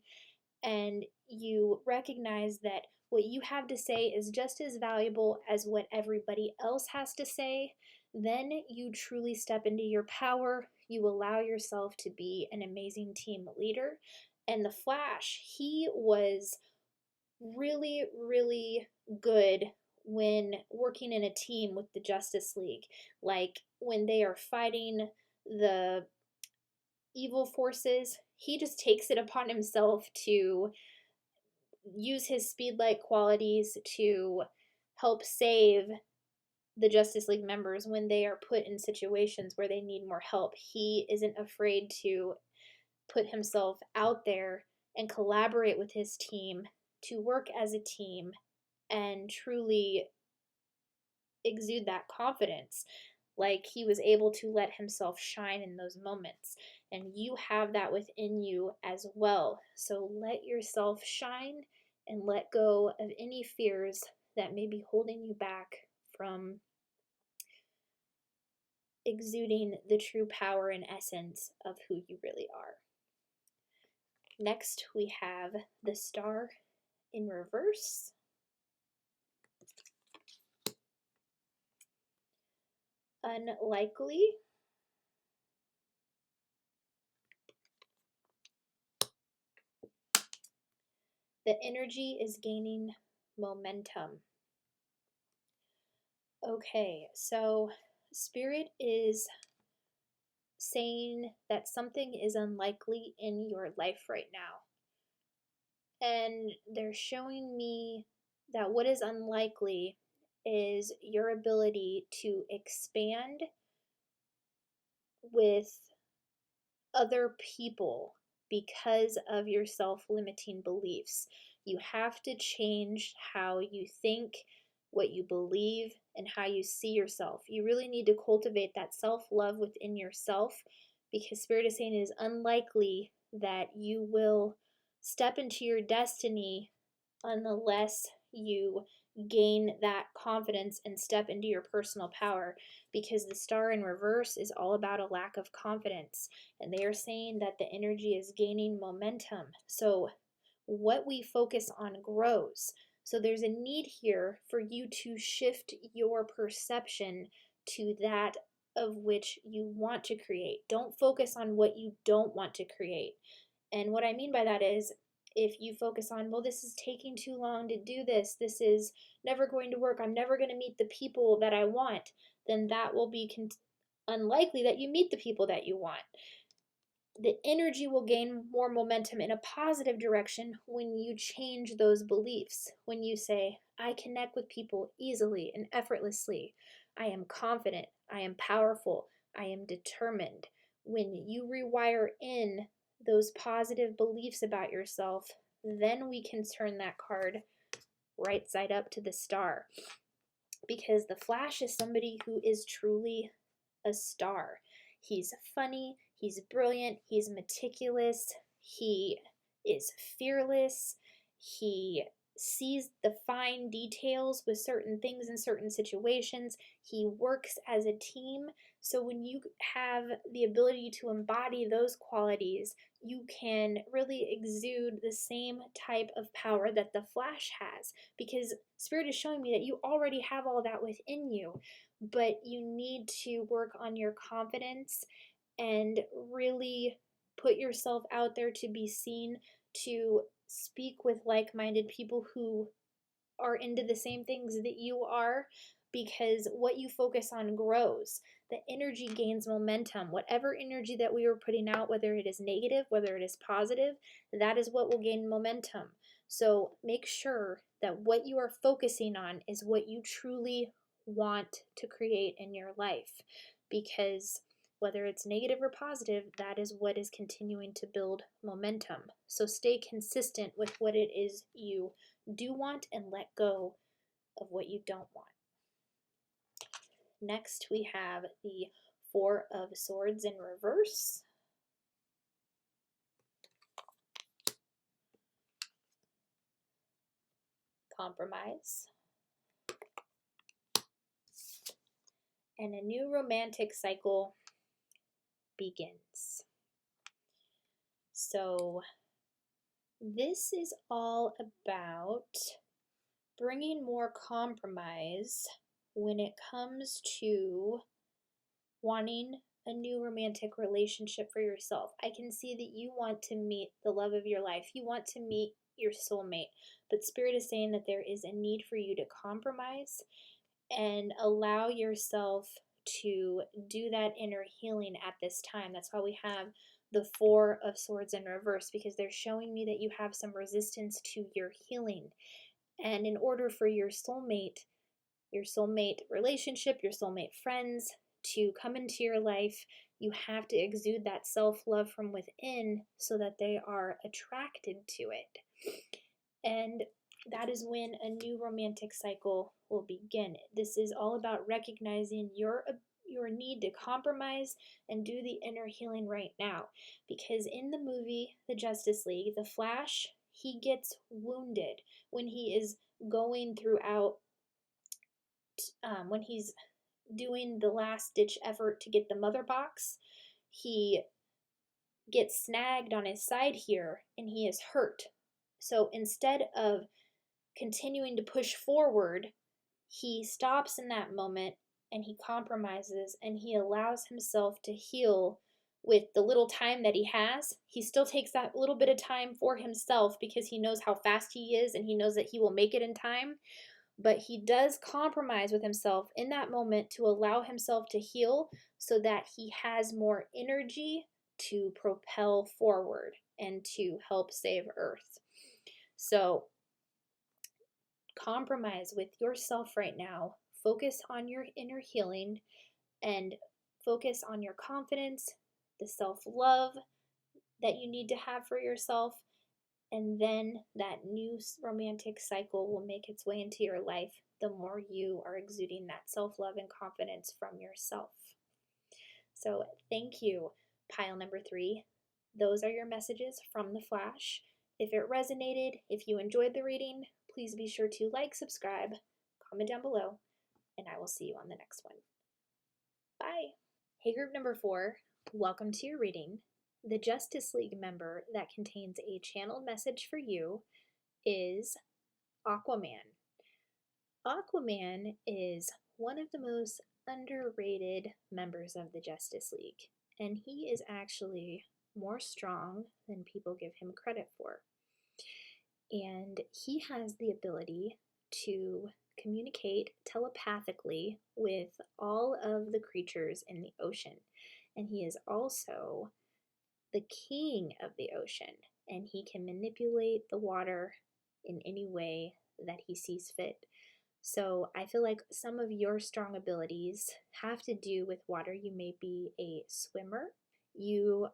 and you recognize that what you have to say is just as valuable as what everybody else has to say, then you truly step into your power. You allow yourself to be an amazing team leader. And the Flash, he was really, really good when working in a team with the Justice League. Like when they are fighting the evil forces, he just takes it upon himself to use his speed like qualities to help save the Justice League members when they are put in situations where they need more help. He isn't afraid to put himself out there and collaborate with his team to work as a team and truly exude that confidence. Like he was able to let himself shine in those moments. And you have that within you as well. So let yourself shine and let go of any fears that may be holding you back from exuding the true power and essence of who you really are. Next, we have the star in reverse. Unlikely. The energy is gaining momentum. Okay, so Spirit is saying that something is unlikely in your life right now. And they're showing me that what is unlikely is your ability to expand with other people because of your self limiting beliefs. You have to change how you think, what you believe, and how you see yourself. You really need to cultivate that self love within yourself because Spirit is saying it is unlikely that you will step into your destiny unless you gain that confidence and step into your personal power, because the star in reverse is all about a lack of confidence, and they are saying that the energy is gaining momentum. So what we focus on grows. So there's a need here for you to shift your perception to that of which you want to create. Don't focus on what you don't want to create. And what I mean by that is, if you focus on, well, this is taking too long to do this is never going to work, I'm never going to meet the people that I want, then that will be unlikely that you meet the people that you want. The energy will gain more momentum in a positive direction when you change those beliefs. When you say, I connect with people easily and effortlessly. I am confident. I am powerful. I am determined. When you rewire in those positive beliefs about yourself, then we can turn that card right side up to the star. Because the Flash is somebody who is truly a star. He's funny, he's brilliant, he's meticulous, he is fearless, he sees the fine details with certain things in certain situations, he works as a team. So when you have the ability to embody those qualities, you can really exude the same type of power that the Flash has, because Spirit is showing me that you already have all that within you, but you need to work on your confidence and really put yourself out there to be seen, to speak with like-minded people who are into the same things that you are, because what you focus on grows. The energy gains momentum. Whatever energy that we were putting out, whether it is negative, whether it is positive, that is what will gain momentum. So make sure that what you are focusing on is what you truly want to create in your life, because whether it's negative or positive, that is what is continuing to build momentum. So stay consistent with what it is you do want and let go of what you don't want. Next, we have the Four of Swords in reverse. Compromise. And a new romantic cycle begins. So this is all about bringing more compromise when it comes to wanting a new romantic relationship for yourself. I can see that you want to meet the love of your life. You want to meet your soulmate. But Spirit is saying that there is a need for you to compromise and allow yourself to do that inner healing at this time. That's why we have the Four of Swords in reverse, because they're showing me that you have some resistance to your healing. And in order for your soulmate relationship, your soulmate friends to come into your life, you have to exude that self-love from within so that they are attracted to it. And that is when a new romantic cycle will begin. This is all about recognizing your need to compromise and do the inner healing right now. Because in the movie The Justice League, the Flash, he gets wounded when he is going throughout, when he's doing the last ditch effort to get the mother box. He gets snagged on his side here and he is hurt. So instead of continuing to push forward, he stops in that moment and he compromises and he allows himself to heal with the little time that he has. He still takes that little bit of time for himself because he knows how fast he is and he knows that he will make it in time. But he does compromise with himself in that moment to allow himself to heal so that he has more energy to propel forward and to help save Earth. So compromise with yourself right now. Focus on your inner healing and focus on your confidence, the self-love that you need to have for yourself, and then that new romantic cycle will make its way into your life the more you are exuding that self-love and confidence from yourself. So thank you, pile number 3. Those are your messages from the Flash. If it resonated, if you enjoyed the reading, please be sure to like, subscribe, comment down below, and I will see you on the next one. Bye. Hey, group number 4, welcome to your reading. The Justice League member that contains a channeled message for you is Aquaman. Aquaman is one of the most underrated members of the Justice League, and he is actually more strong than people give him credit for. And he has the ability to communicate telepathically with all of the creatures in the ocean. And he is also the king of the ocean, and he can manipulate the water in any way that he sees fit. So I feel like some of your strong abilities have to do with water. You may be a swimmer. You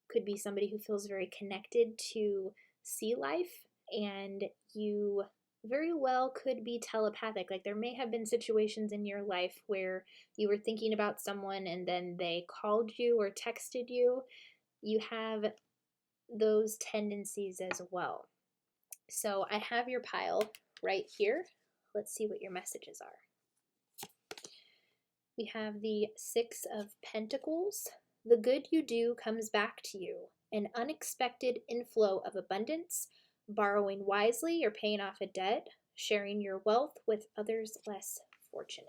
could be somebody who feels very connected to sea life, and you very well could be telepathic. Like there may have been situations in your life where you were thinking about someone and then they called you or texted you. You have those tendencies as well. So I have your pile right here. Let's see what your messages are. We have the 6 of Pentacles. The good you do comes back to you. An unexpected inflow of abundance, borrowing wisely or paying off a debt, sharing your wealth with others less fortunate.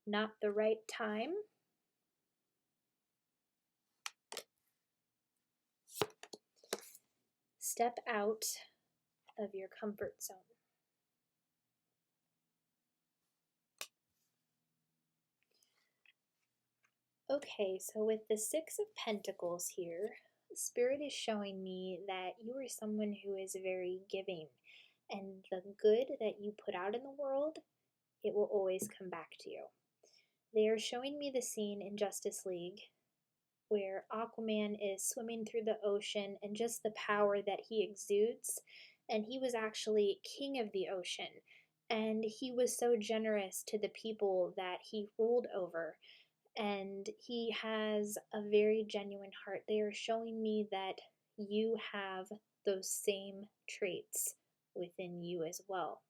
Not the right time. Step out of your comfort zone. Okay, so with the 6 of Pentacles here, Spirit is showing me that you are someone who is very giving, and the good that you put out in the world, it will always come back to you. They are showing me the scene in Justice League where Aquaman is swimming through the ocean and just the power that he exudes, and he was actually king of the ocean, and he was so generous to the people that he ruled over. And he has a very genuine heart. They are showing me that you have those same traits within you as well.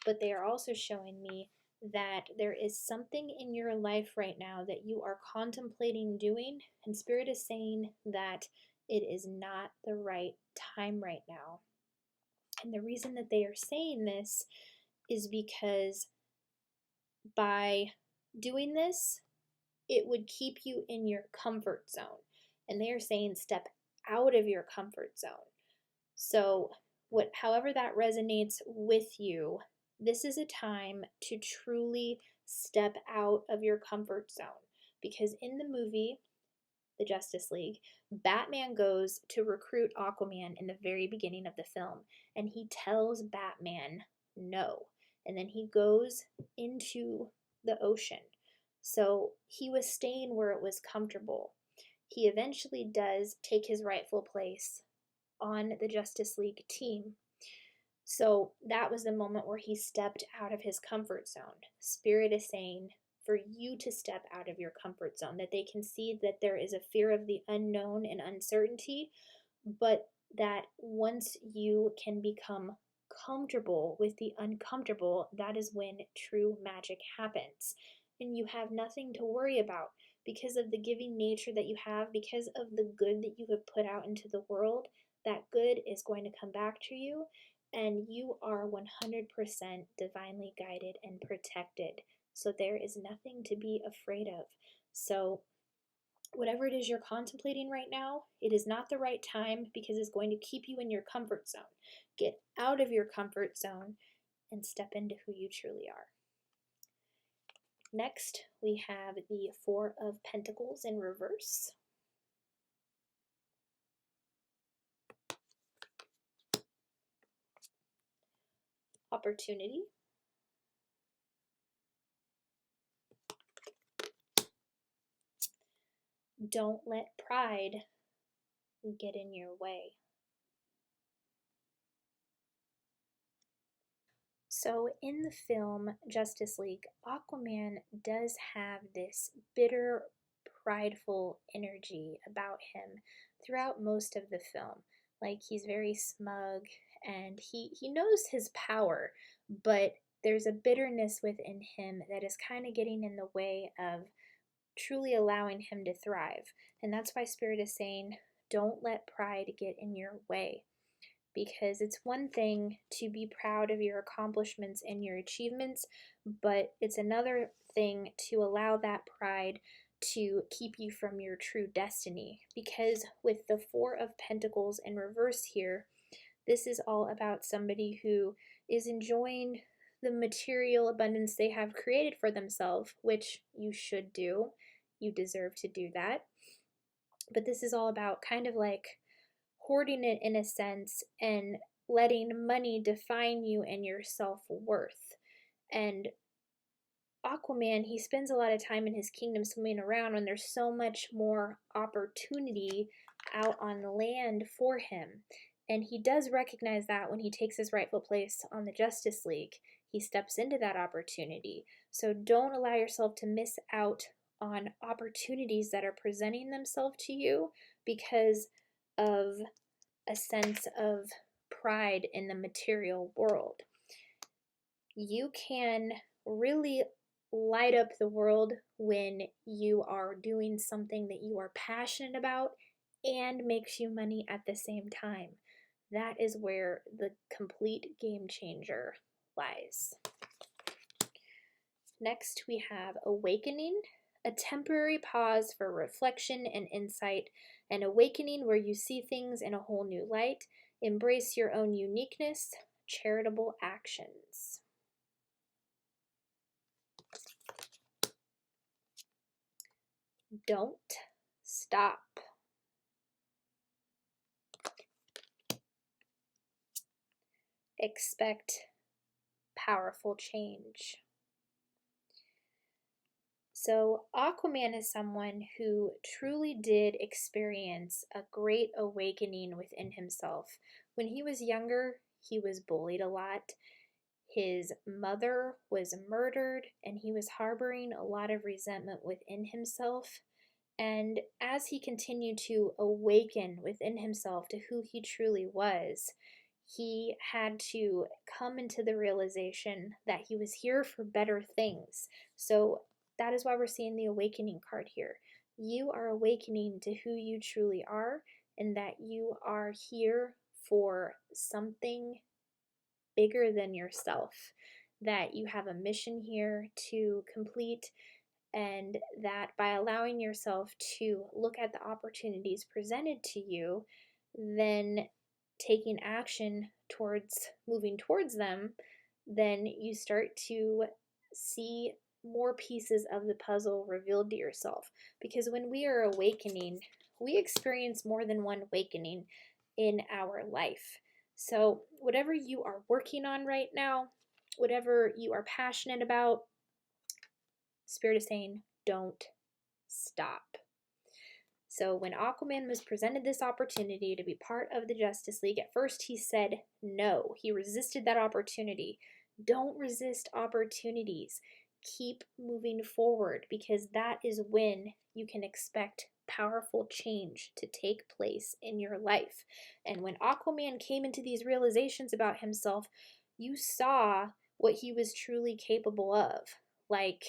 But they are also showing me that there is something in your life right now that you are contemplating doing, and Spirit is saying that it is not the right time right now. And the reason that they are saying this is because by doing this, it would keep you in your comfort zone. And they are saying step out of your comfort zone. So, however that resonates with you, this is a time to truly step out of your comfort zone. Because in the movie, the Justice League, Batman goes to recruit Aquaman in the very beginning of the film, and he tells Batman no. And then he goes into the ocean. So he was staying where it was comfortable. He eventually does take his rightful place on the Justice League team. So that was the moment where he stepped out of his comfort zone. Spirit is saying for you to step out of your comfort zone, that they can see that there is a fear of the unknown and uncertainty, but that once you can become comfortable with the uncomfortable, that is when true magic happens. And you have nothing to worry about because of the giving nature that you have, because of the good that you have put out into the world. That good is going to come back to you, and you are 100% divinely guided and protected. So there is nothing to be afraid of. So whatever it is you're contemplating right now, it is not the right time because it's going to keep you in your comfort zone. Get out of your comfort zone and step into who you truly are. Next, we have the Four of Pentacles in reverse. Opportunity. Don't let pride get in your way. So in the film Justice League, Aquaman does have this bitter, prideful energy about him throughout most of the film. Like, he's very smug and he knows his power, but there's a bitterness within him that is kind of getting in the way of truly allowing him to thrive. And that's why Spirit is saying, don't let pride get in your way. Because it's one thing to be proud of your accomplishments and your achievements, but it's another thing to allow that pride to keep you from your true destiny. Because with the Four of Pentacles in reverse here, this is all about somebody who is enjoying the material abundance they have created for themselves, which you should do. You deserve to do that. But this is all about kind of like hoarding it in a sense and letting money define you and your self-worth. And Aquaman, he spends a lot of time in his kingdom swimming around when there's so much more opportunity out on the land for him. And he does recognize that when he takes his rightful place on the Justice League. He steps into that opportunity. So don't allow yourself to miss out on opportunities that are presenting themselves to you because of a sense of pride in the material world. You can really light up the world when you are doing something that you are passionate about and makes you money at the same time. That is where the complete game changer lies. Next, we have awakening, a temporary pause for reflection and insight, an awakening where you see things in a whole new light, embrace your own uniqueness, charitable actions. Don't stop. Expect powerful change. So Aquaman is someone who truly did experience a great awakening within himself. When he was younger, he was bullied a lot. His mother was murdered, and he was harboring a lot of resentment within himself. And as he continued to awaken within himself to who he truly was, he had to come into the realization that he was here for better things. So that is why we're seeing the awakening card here. You are awakening to who you truly are, and that you are here for something bigger than yourself, that you have a mission here to complete, and that by allowing yourself to look at the opportunities presented to you, then taking action towards moving towards them, then you start to see more pieces of the puzzle revealed to yourself. Because when we are awakening, we experience more than one awakening in our life. So, whatever you are working on right now, whatever you are passionate about, Spirit is saying, don't stop. So when Aquaman was presented this opportunity to be part of the Justice League, at first he said no. He resisted that opportunity. Don't resist opportunities. Keep moving forward, because that is when you can expect powerful change to take place in your life. And when Aquaman came into these realizations about himself, you saw what he was truly capable of. Like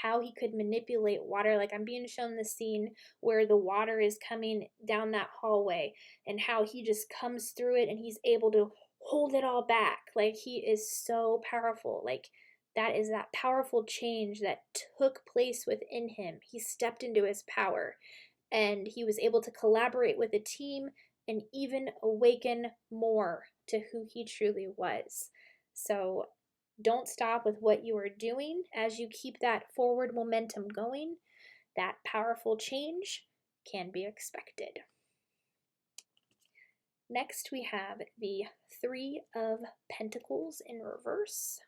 how he could manipulate water. Like I'm being shown the scene where the water is coming down that hallway and how he just comes through it and he's able to hold it all back. Like he is so powerful. Like that is that powerful change that took place within him. He stepped into his power and he was able to collaborate with a team and even awaken more to who he truly was. So don't stop with what you are doing. As you keep that forward momentum going, that powerful change can be expected. Next, we have the Three of Pentacles in reverse.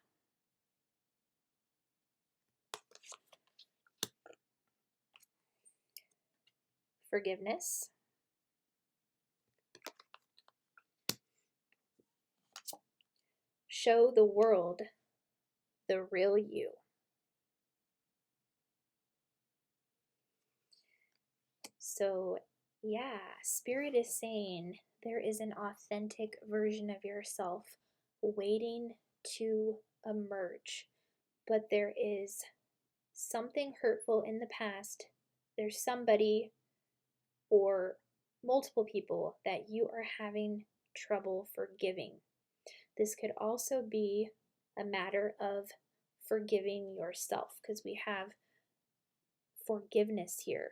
Forgiveness. Show the world the real you. So, yeah, Spirit is saying there is an authentic version of yourself waiting to emerge, but there is something hurtful in the past. There's somebody or multiple people that you are having trouble forgiving. This could also be a matter of forgiving yourself, because we have forgiveness here.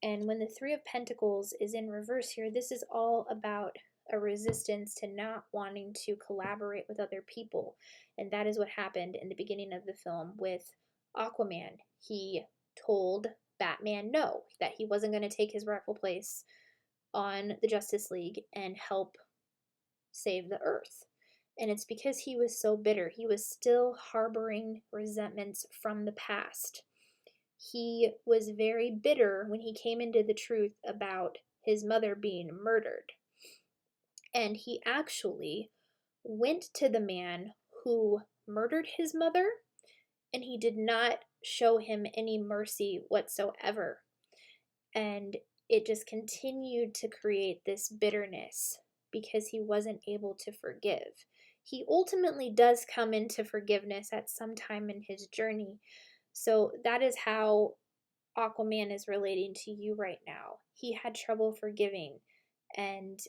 And when the Three of Pentacles is in reverse here, this is all about a resistance to not wanting to collaborate with other people. And that is what happened in the beginning of the film with Aquaman. He told Batman no, that he wasn't going to take his rightful place on the Justice League and help save the Earth. And it's because he was so bitter. He was still harboring resentments from the past. He was very bitter when he came into the truth about his mother being murdered. And he actually went to the man who murdered his mother, and he did not show him any mercy whatsoever. And it just continued to create this bitterness because he wasn't able to forgive. He ultimately does come into forgiveness at some time in his journey. So that is how Aquaman is relating to you right now. He had trouble forgiving, and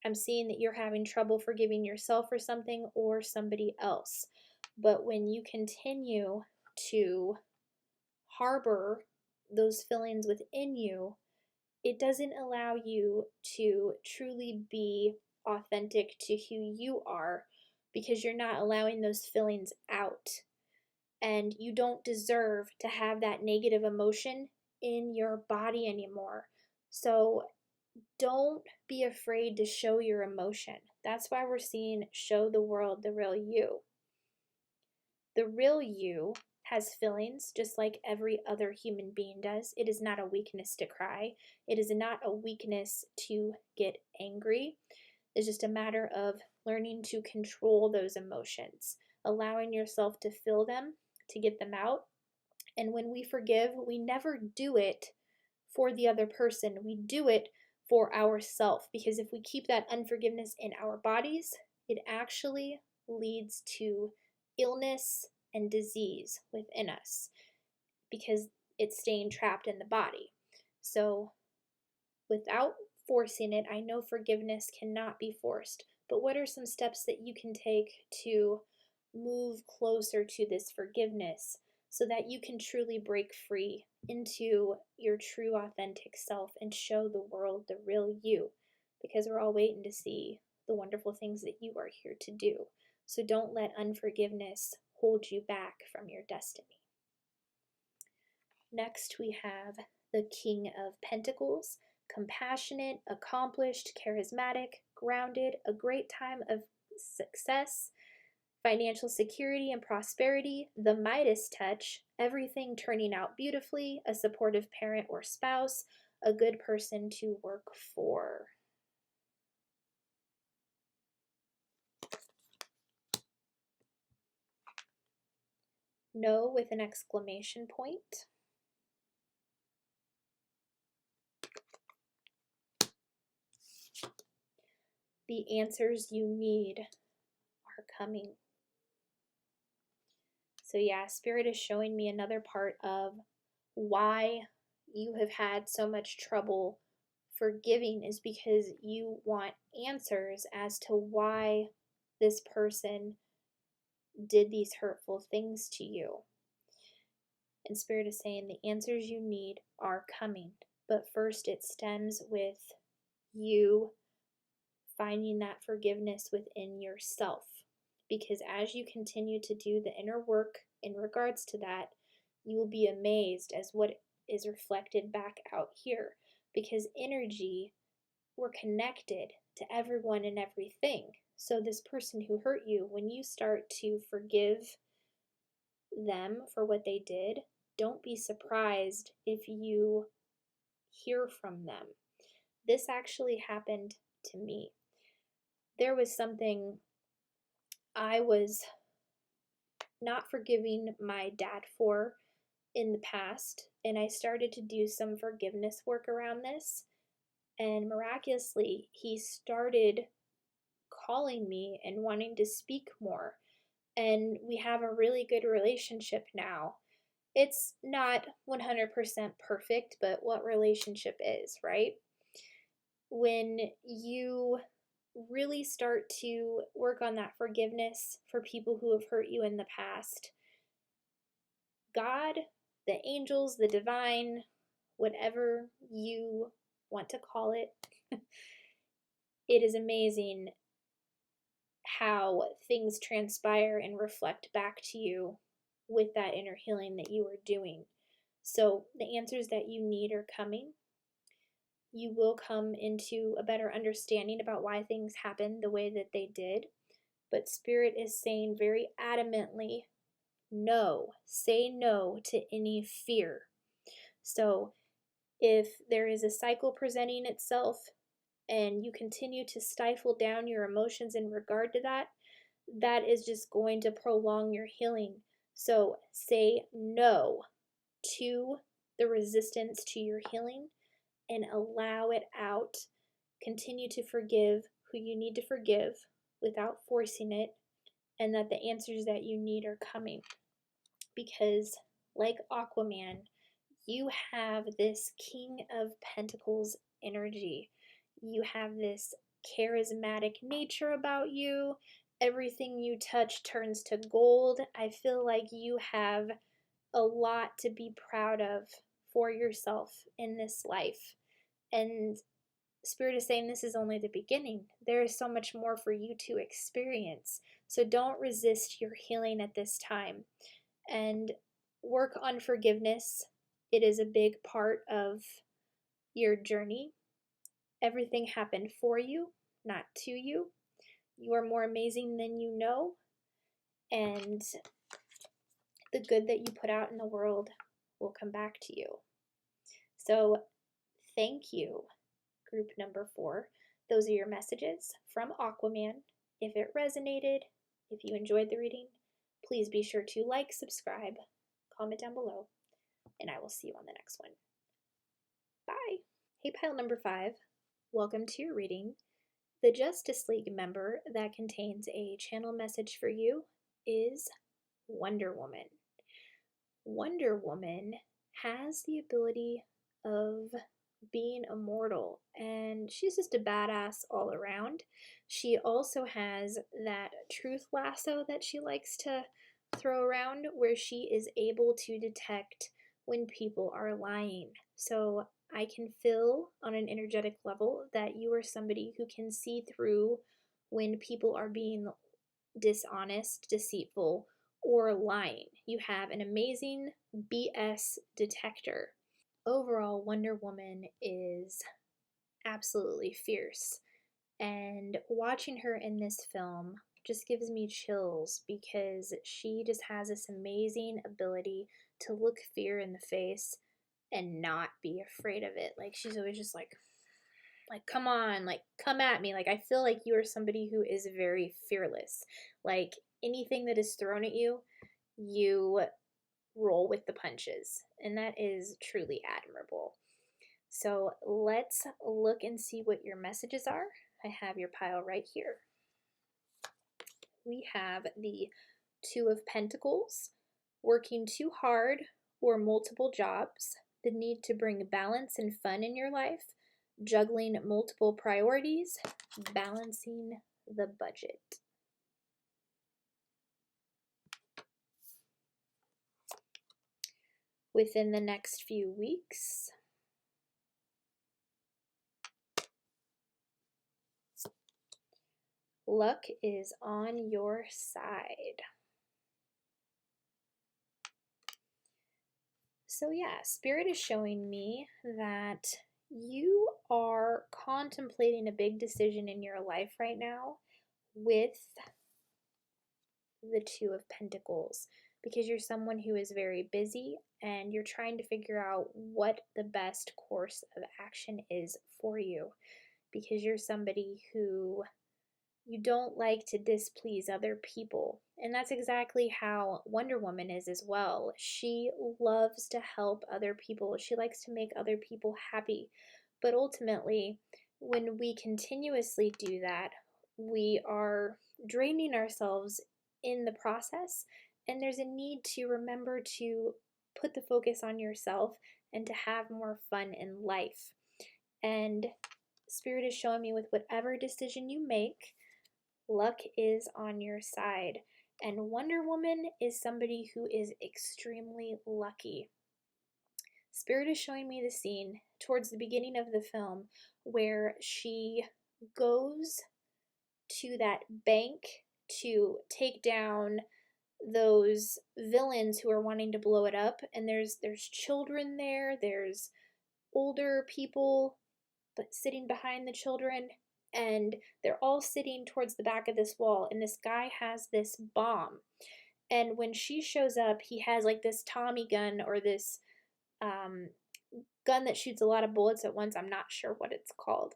I'm seeing that you're having trouble forgiving yourself for something or somebody else. But when you continue to harbor those feelings within you, it doesn't allow you to truly be authentic to who you are, because you're not allowing those feelings out. And you don't deserve to have that negative emotion in your body anymore. So don't be afraid to show your emotion. That's why we're seeing show the world the real you. The real you has feelings just like every other human being does. It is not a weakness to cry. It is not a weakness to get angry. It's just a matter of learning to control those emotions, allowing yourself to feel them, to get them out. And when we forgive, we never do it for the other person. We do it for ourselves, because if we keep that unforgiveness in our bodies, it actually leads to illness and disease within us, because it's staying trapped in the body. So without forcing it, I know forgiveness cannot be forced, but what are some steps that you can take to move closer to this forgiveness so that you can truly break free into your true, authentic self and show the world the real you, because we're all waiting to see the wonderful things that you are here to do. So don't let unforgiveness hold you back from your destiny. Next, we have the King of Pentacles, compassionate, accomplished, charismatic, grounded, a great time of success, financial security and prosperity, the Midas touch, everything turning out beautifully, a supportive parent or spouse, a good person to work for. No with an exclamation point. The answers you need are coming. So yeah, Spirit is showing me another part of why you have had so much trouble forgiving is because you want answers as to why this person did these hurtful things to you. And Spirit is saying the answers you need are coming. But first, it stems with you finding that forgiveness within yourself. Because as you continue to do the inner work in regards to that, you will be amazed as what is reflected back out here. Because energy, we're connected to everyone and everything. So this person who hurt you, when you start to forgive them for what they did, don't be surprised if you hear from them. This actually happened to me. There was something I was not forgiving my dad for in the past, and I started to do some forgiveness work around this, and miraculously he started calling me and wanting to speak more, and we have a really good relationship now. It's not 100% perfect, but what relationship is, right? When you really start to work on that forgiveness for people who have hurt you in the past, God, the angels, the divine, whatever you want to call it, it is amazing how things transpire and reflect back to you with that inner healing that you are doing. So the answers that you need are coming. You will come into a better understanding about why things happened the way that they did. But Spirit is saying very adamantly, no. Say no to any fear. So if there is a cycle presenting itself and you continue to stifle down your emotions in regard to that, that is just going to prolong your healing. So say no to the resistance to your healing and allow it out. Continue to forgive who you need to forgive without forcing it, and that the answers that you need are coming. Because, like Aquaman, you have this King of Pentacles energy. You have this charismatic nature about you. Everything you touch turns to gold. I feel like you have a lot to be proud of for yourself in this life. And Spirit is saying this is only the beginning. There is so much more for you to experience. So don't resist your healing at this time. And work on forgiveness. It is a big part of your journey. Everything happened for you, not to you. You are more amazing than you know. And the good that you put out in the world will come back to you. So thank you, group number 4. Those are your messages from Aquaman. If it resonated, if you enjoyed the reading, please be sure to like, subscribe, comment down below, and I will see you on the next one. Bye. Hey, pile number 5. Welcome to your reading. The Justice League member that contains a channel message for you is Wonder Woman. Wonder Woman has the ability of being immortal, and she's just a badass all around. She also has that truth lasso that she likes to throw around where she is able to detect when people are lying. So I can feel on an energetic level that you are somebody who can see through when people are being dishonest, deceitful, or lying. You have an amazing BS detector. Overall, Wonder Woman is absolutely fierce. And watching her in this film just gives me chills because she just has this amazing ability to look fear in the face and not be afraid of it. Like she's always just like come on, like come at me. Like I feel like you are somebody who is very fearless. Like anything that is thrown at you, you roll with the punches. And that is truly admirable. So let's look and see what your messages are. I have your pile right here. We have the Two of Pentacles, working too hard or multiple jobs, the need to bring balance and fun in your life, juggling multiple priorities, balancing the budget. Within the next few weeks, luck is on your side. So yeah, Spirit is showing me that you are contemplating a big decision in your life right now with the Two of Pentacles because you're someone who is very busy and you're trying to figure out what the best course of action is for you because you're somebody who you don't like to displease other people. And that's exactly how Wonder Woman is as well. She loves to help other people. She likes to make other people happy. But ultimately, when we continuously do that, we are draining ourselves in the process. And there's a need to remember to put the focus on yourself and to have more fun in life. And Spirit is showing me with whatever decision you make, luck is on your side. And Wonder Woman is somebody who is extremely lucky. Spirit is showing me the scene towards the beginning of the film where she goes to that bank to take down those villains who are wanting to blow it up, and there's children there, there's older people but sitting behind the children, and they're all sitting towards the back of this wall, and this guy has this bomb, and when she shows up he has like this Tommy gun or this um, gun that shoots a lot of bullets at once. I'm not sure what it's called,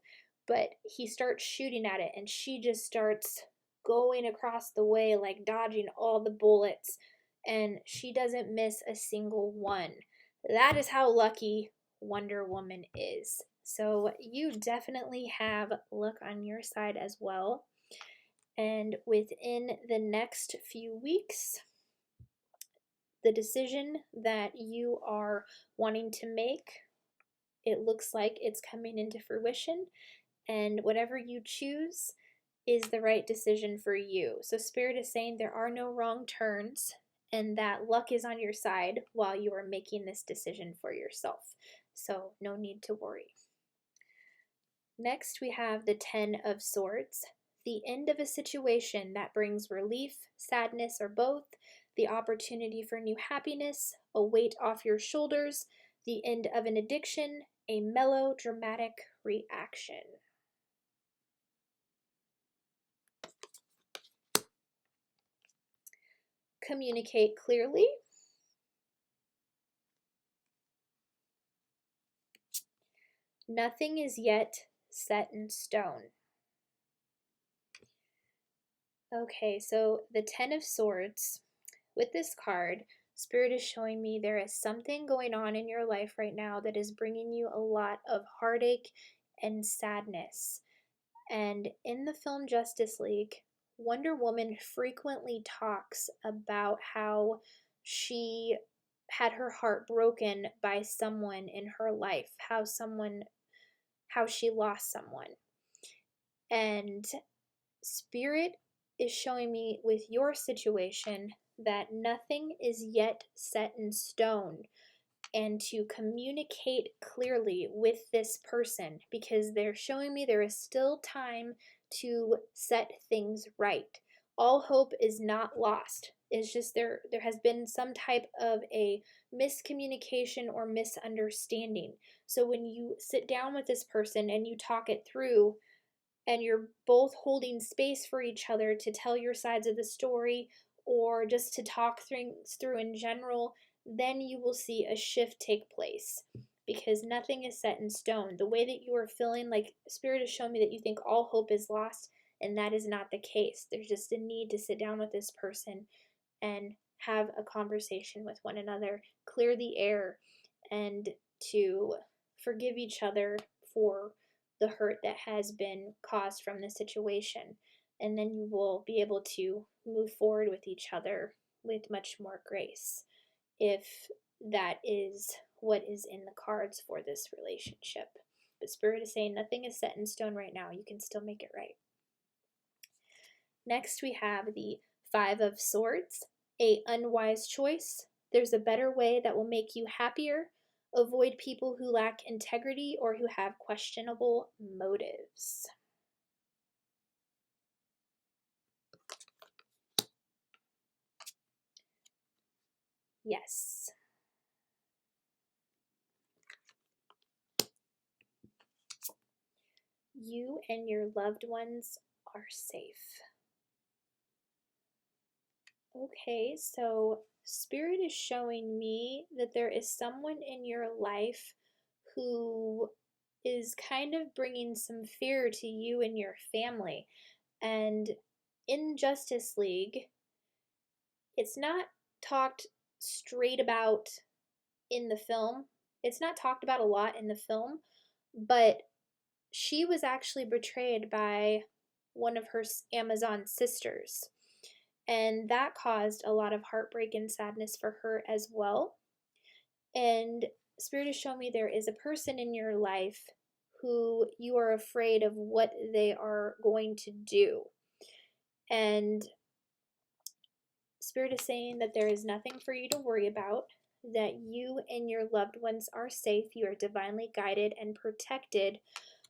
but he starts shooting at it and she just starts going across the way, like dodging all the bullets, and she doesn't miss a single one. That is how lucky Wonder Woman is. So you definitely have luck on your side as well. And within the next few weeks, the decision that you are wanting to make, it looks like it's coming into fruition, and whatever you choose is the right decision for you. So Spirit is saying there are no wrong turns and that luck is on your side while you are making this decision for yourself. So no need to worry. Next, we have the Ten of Swords, the end of a situation that brings relief, sadness, or both, the opportunity for new happiness, a weight off your shoulders, the end of an addiction, a melodramatic reaction. Communicate clearly. Nothing is yet set in stone. Okay, so the Ten of Swords, with this card, Spirit is showing me there is something going on in your life right now that is bringing you a lot of heartache and sadness. And in the film Justice League, Wonder Woman frequently talks about how she had her heart broken by someone in her life, how she lost someone. And Spirit is showing me with your situation that nothing is yet set in stone, and to communicate clearly with this person, because they're showing me there is still time to set things right. All hope is not lost. It's just there has been some type of a miscommunication or misunderstanding. So when you sit down with this person and you talk it through, and you're both holding space for each other to tell your sides of the story, or just to talk things through in general, then you will see a shift take place, because nothing is set in stone. The way that you are feeling, like Spirit has shown me that you think all hope is lost, and that is not the case. There's just a need to sit down with this person and have a conversation with one another, clear the air, and to forgive each other for the hurt that has been caused from the situation. And then you will be able to move forward with each other with much more grace, if that is what is in the cards for this relationship. But Spirit is saying nothing is set in stone right now. You can still make it right. Next, we have the Five of Swords, a unwise choice. There's a better way that will make you happier. Avoid people who lack integrity or who have questionable motives. Yes. You and your loved ones are safe. Okay, so Spirit is showing me that there is someone in your life who is kind of bringing some fear to you and your family. And in Justice League, it's not talked straight about in the film. It's not talked about a lot in the film, but she was actually betrayed by one of her Amazon sisters. And that caused a lot of heartbreak and sadness for her as well. And Spirit has shown me there is a person in your life who you are afraid of what they are going to do. And Spirit is saying that there is nothing for you to worry about, that you and your loved ones are safe. You are divinely guided and protected.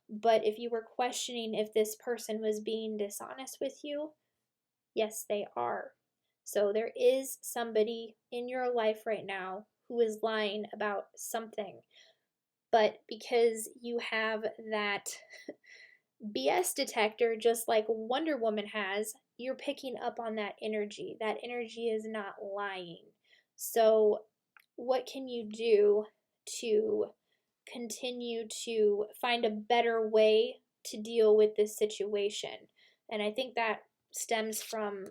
But if you were questioning if this person was being dishonest with you, yes, they are. So there is somebody in your life right now who is lying about something. But because you have that BS detector, just like Wonder Woman has, you're picking up on that energy. That energy is not lying. So what can you do to continue to find a better way to deal with this situation? And I think that stems from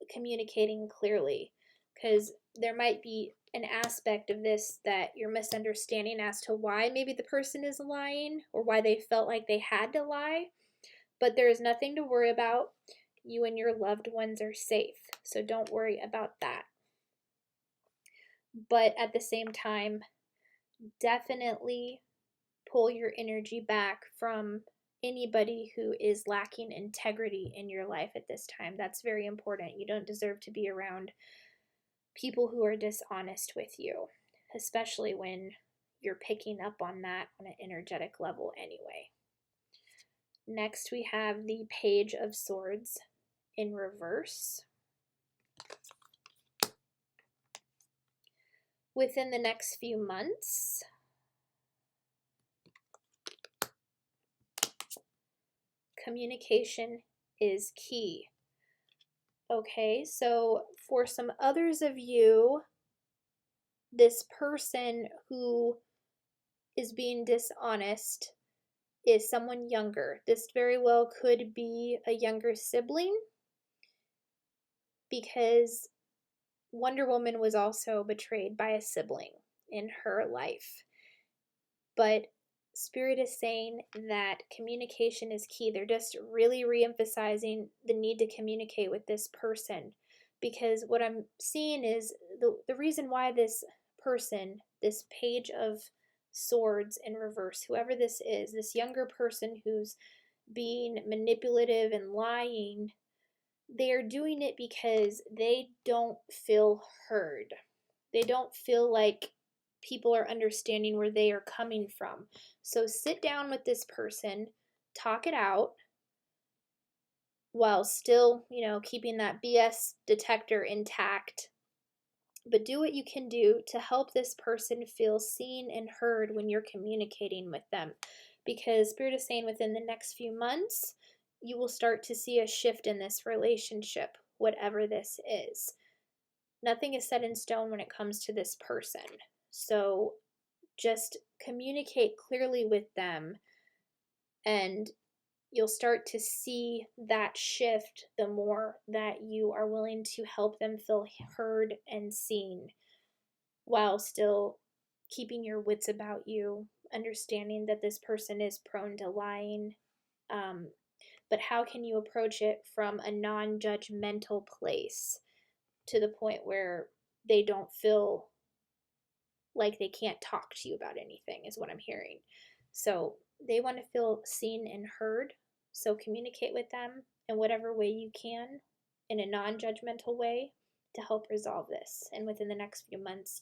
communicating clearly, because there might be an aspect of this that you're misunderstanding as to why maybe the person is lying or why they felt like they had to lie. But there is nothing to worry about. You and your loved ones are safe, so don't worry about that. But at the same time, definitely pull your energy back from anybody who is lacking integrity in your life at this time. That's very important. You don't deserve to be around people who are dishonest with you, especially when you're picking up on that on an energetic level anyway. Next, we have the Page of Swords in reverse. Within the next few months, communication is key. Okay, so for some others of you, this person who is being dishonest is someone younger. This very well could be a younger sibling, because Wonder Woman was also betrayed by a sibling in her life. But Spirit is saying that communication is key. They're just really re-emphasizing the need to communicate with this person, because what I'm seeing is the reason why this person, this Page of Swords in reverse, whoever this is, this younger person who's being manipulative and lying, they are doing it because they don't feel heard. They don't feel like people are understanding where they are coming from. So sit down with this person, talk it out while still, keeping that BS detector intact. But do what you can do to help this person feel seen and heard when you're communicating with them. Because Spirit is saying within the next few months, you will start to see a shift in this relationship, whatever this is. Nothing is set in stone when it comes to this person. So just communicate clearly with them, and you'll start to see that shift the more that you are willing to help them feel heard and seen while still keeping your wits about you, understanding that this person is prone to lying. But how can you approach it from a non judgmental place to the point where they don't feel like they can't talk to you about anything, is what I'm hearing. So they want to feel seen and heard. So communicate with them in whatever way you can in a non judgmental way to help resolve this. And within the next few months,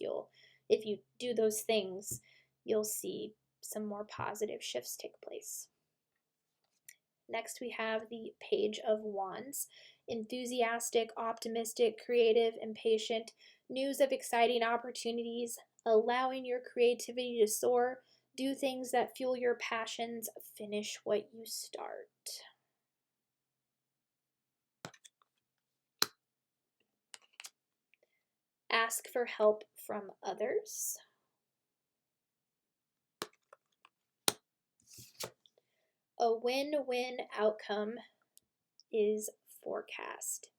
if you do those things, you'll see some more positive shifts take place. Next, we have the Page of Wands. Enthusiastic, optimistic, creative, impatient, news of exciting opportunities, allowing your creativity to soar, do things that fuel your passions, finish what you start. Ask for help from others. A win-win outcome is forecast.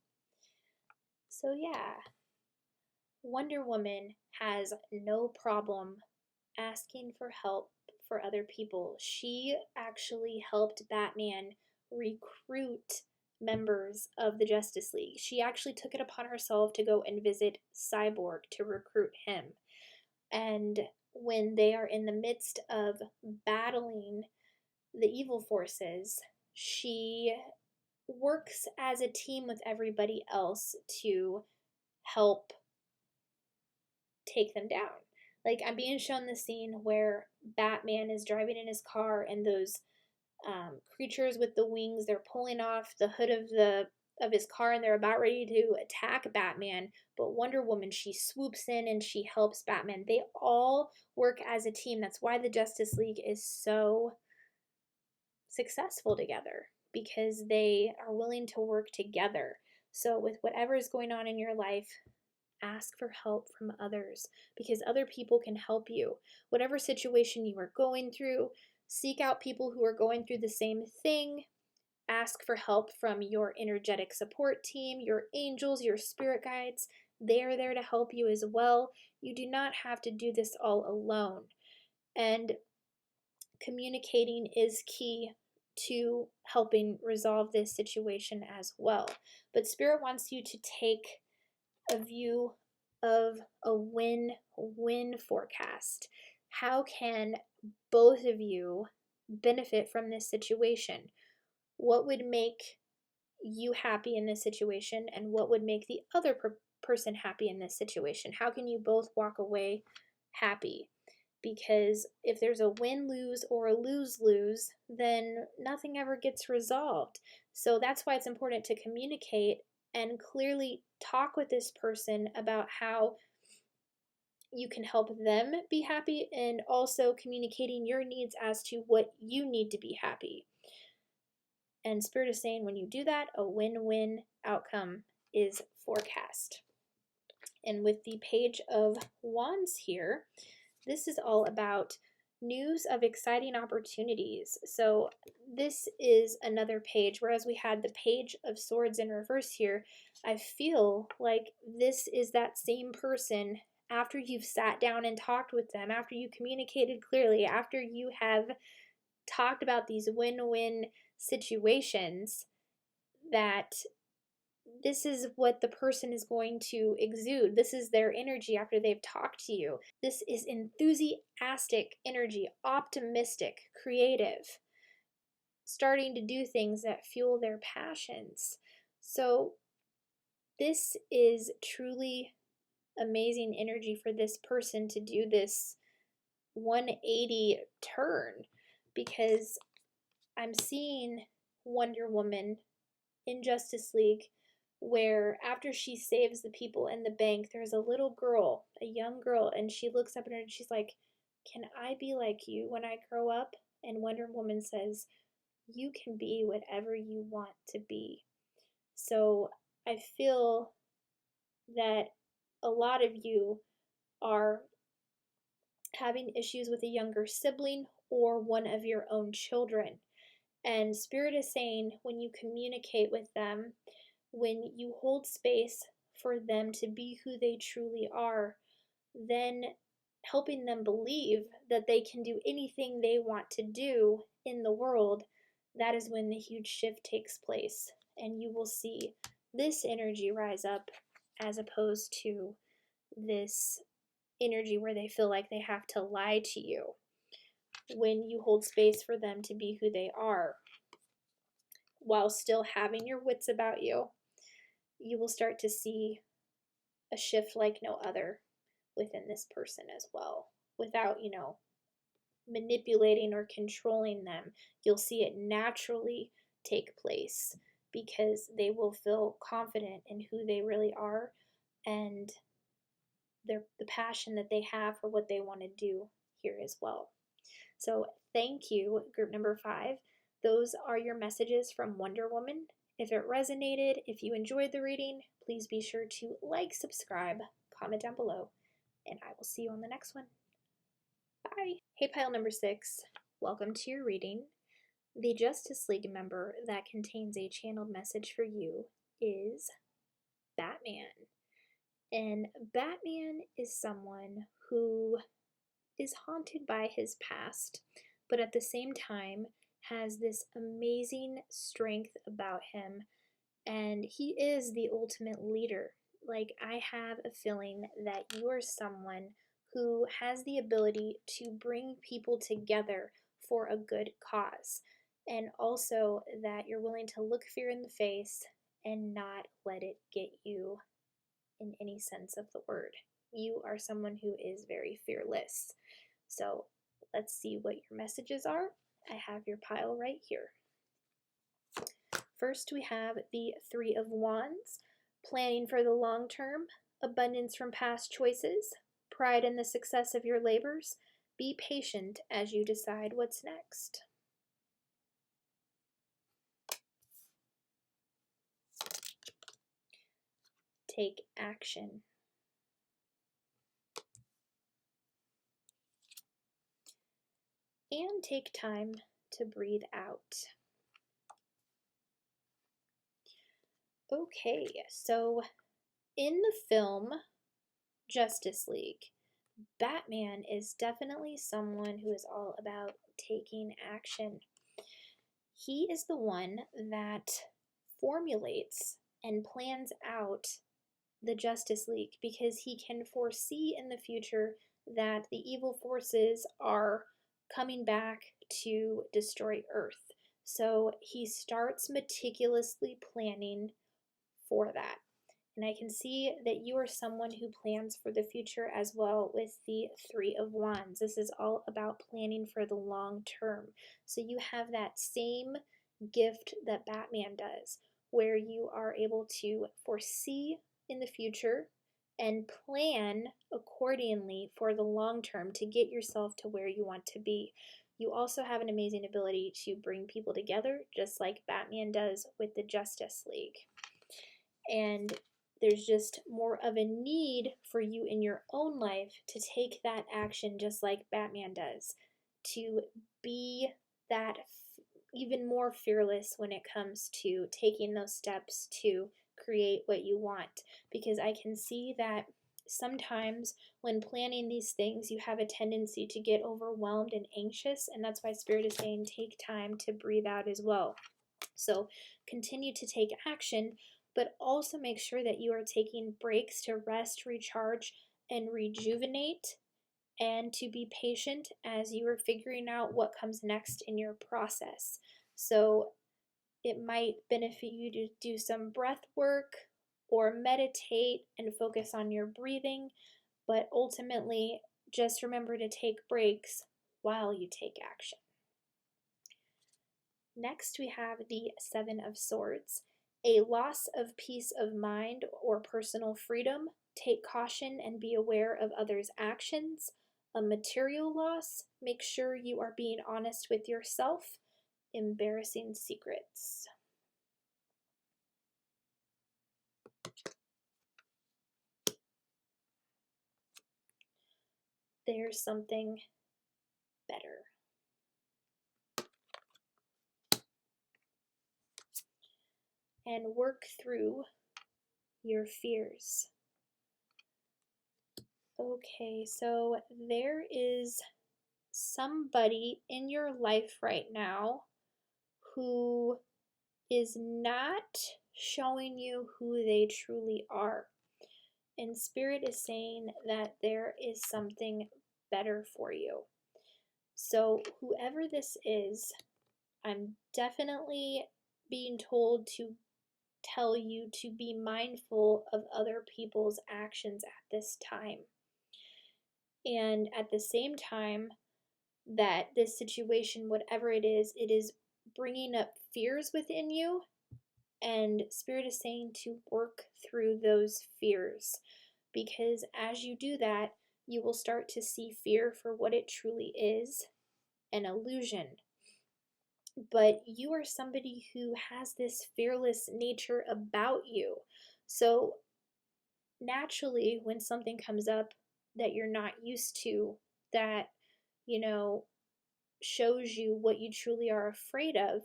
So yeah, Wonder Woman has no problem asking for help for other people. She actually helped Batman recruit members of the Justice League. She actually took it upon herself to go and visit Cyborg to recruit him. And when they are in the midst of battling the evil forces, she works as a team with everybody else to help take them down. Like, I'm being shown the scene where Batman is driving in his car, and those creatures with the wings, they're pulling off the hood of his car, and they're about ready to attack Batman. But Wonder Woman, she swoops in and she helps Batman. They all work as a team. That's why the Justice League is so successful together, because they are willing to work together. So with whatever is going on in your life, ask for help from others, because other people can help you. Whatever situation you are going through, seek out people who are going through the same thing. Ask for help from your energetic support team, your angels, your spirit guides. They are there to help you as well. You do not have to do this all alone. And communicating is key to helping resolve this situation as well. But Spirit wants you to take a view of a win-win forecast. How can both of you benefit from this situation? What would make you happy in this situation, and what would make the other person happy in this situation? How can you both walk away happy? Because if there's a win-lose or a lose-lose, then nothing ever gets resolved. So that's why it's important to communicate and clearly talk with this person about how you can help them be happy, and also communicating your needs as to what you need to be happy. And Spirit is saying when you do that, a win-win outcome is forecast. And with the Page of Wands here, this is all about news of exciting opportunities. So this is another page, whereas we had the Page of Swords in reverse here. I feel like this is that same person after you've sat down and talked with them, after you communicated clearly, after you have talked about these win-win situations, that this is what the person is going to exude. This is their energy after they've talked to you. This is enthusiastic energy, optimistic, creative, starting to do things that fuel their passions. So this is truly amazing energy for this person to do this 180 turn, because I'm seeing Wonder Woman in Justice League where after she saves the people in the bank, there's a little girl, a young girl, and she looks up at her and she's like, "Can I be like you when I grow up?" And Wonder Woman says, "You can be whatever you want to be." So I feel that a lot of you are having issues with a younger sibling or one of your own children. And Spirit is saying when you communicate with them, when you hold space for them to be who they truly are, then helping them believe that they can do anything they want to do in the world, that is when the huge shift takes place. And you will see this energy rise up as opposed to this energy where they feel like they have to lie to you. When you hold space for them to be who they are while still having your wits about you, you will start to see a shift like no other within this person as well. Without, manipulating or controlling them, you'll see it naturally take place because they will feel confident in who they really are and the passion that they have for what they want to do here as well. So thank you, group number 5. Those are your messages from Wonder Woman. If it resonated, if you enjoyed the reading, please be sure to like, subscribe, comment down below, and I will see you on the next one. Bye. Hey, pile number 6. Welcome to your reading. The Justice League member that contains a channeled message for you is Batman. And Batman is someone who is haunted by his past, but at the same time has this amazing strength about him, and he is the ultimate leader. Like, I have a feeling that you are someone who has the ability to bring people together for a good cause, and also that you're willing to look fear in the face and not let it get you in any sense of the word. You are someone who is very fearless. So let's see what your messages are. I have your pile right here. First, we have the Three of Wands, planning for the long term, abundance from past choices, pride in the success of your labors. Be patient as you decide what's next. Take action. And take time to breathe out. Okay, so in the film Justice League, Batman is definitely someone who is all about taking action. He is the one that formulates and plans out the Justice League because he can foresee in the future that the evil forces are coming back to destroy Earth. So he starts meticulously planning for that. And I can see that you are someone who plans for the future as well with the Three of Wands. This is all about planning for the long term. So you have that same gift that Batman does, where you are able to foresee in the future and plan accordingly for the long term to get yourself to where you want to be. You also have an amazing ability to bring people together, just like Batman does with the Justice League. And there's just more of a need for you in your own life to take that action just like Batman does, to be that even more fearless when it comes to taking those steps to create what you want. Because I can see that sometimes when planning these things, you have a tendency to get overwhelmed and anxious, and that's why Spirit is saying take time to breathe out as well. So continue to take action, but also make sure that you are taking breaks to rest, recharge, and rejuvenate, and to be patient as you are figuring out what comes next in your process. So It might benefit you to do some breath work or meditate and focus on your breathing, but ultimately, just remember to take breaks while you take action. Next, we have the Seven of Swords. A loss of peace of mind or personal freedom. Take caution and be aware of others' actions. A material loss. Make sure you are being honest with yourself. Embarrassing secrets. There's something better. And work through your fears. Okay, so there is somebody in your life right now who is not showing you who they truly are. And Spirit is saying that there is something better for you. So, whoever this is, I'm definitely being told to tell you to be mindful of other people's actions at this time. And at the same time, that this situation, whatever it is bringing up fears within you. And Spirit is saying to work through those fears. Because as you do that, you will start to see fear for what it truly is, an illusion. But you are somebody who has this fearless nature about you. So naturally, when something comes up that you're not used to, that, shows you what you truly are afraid of,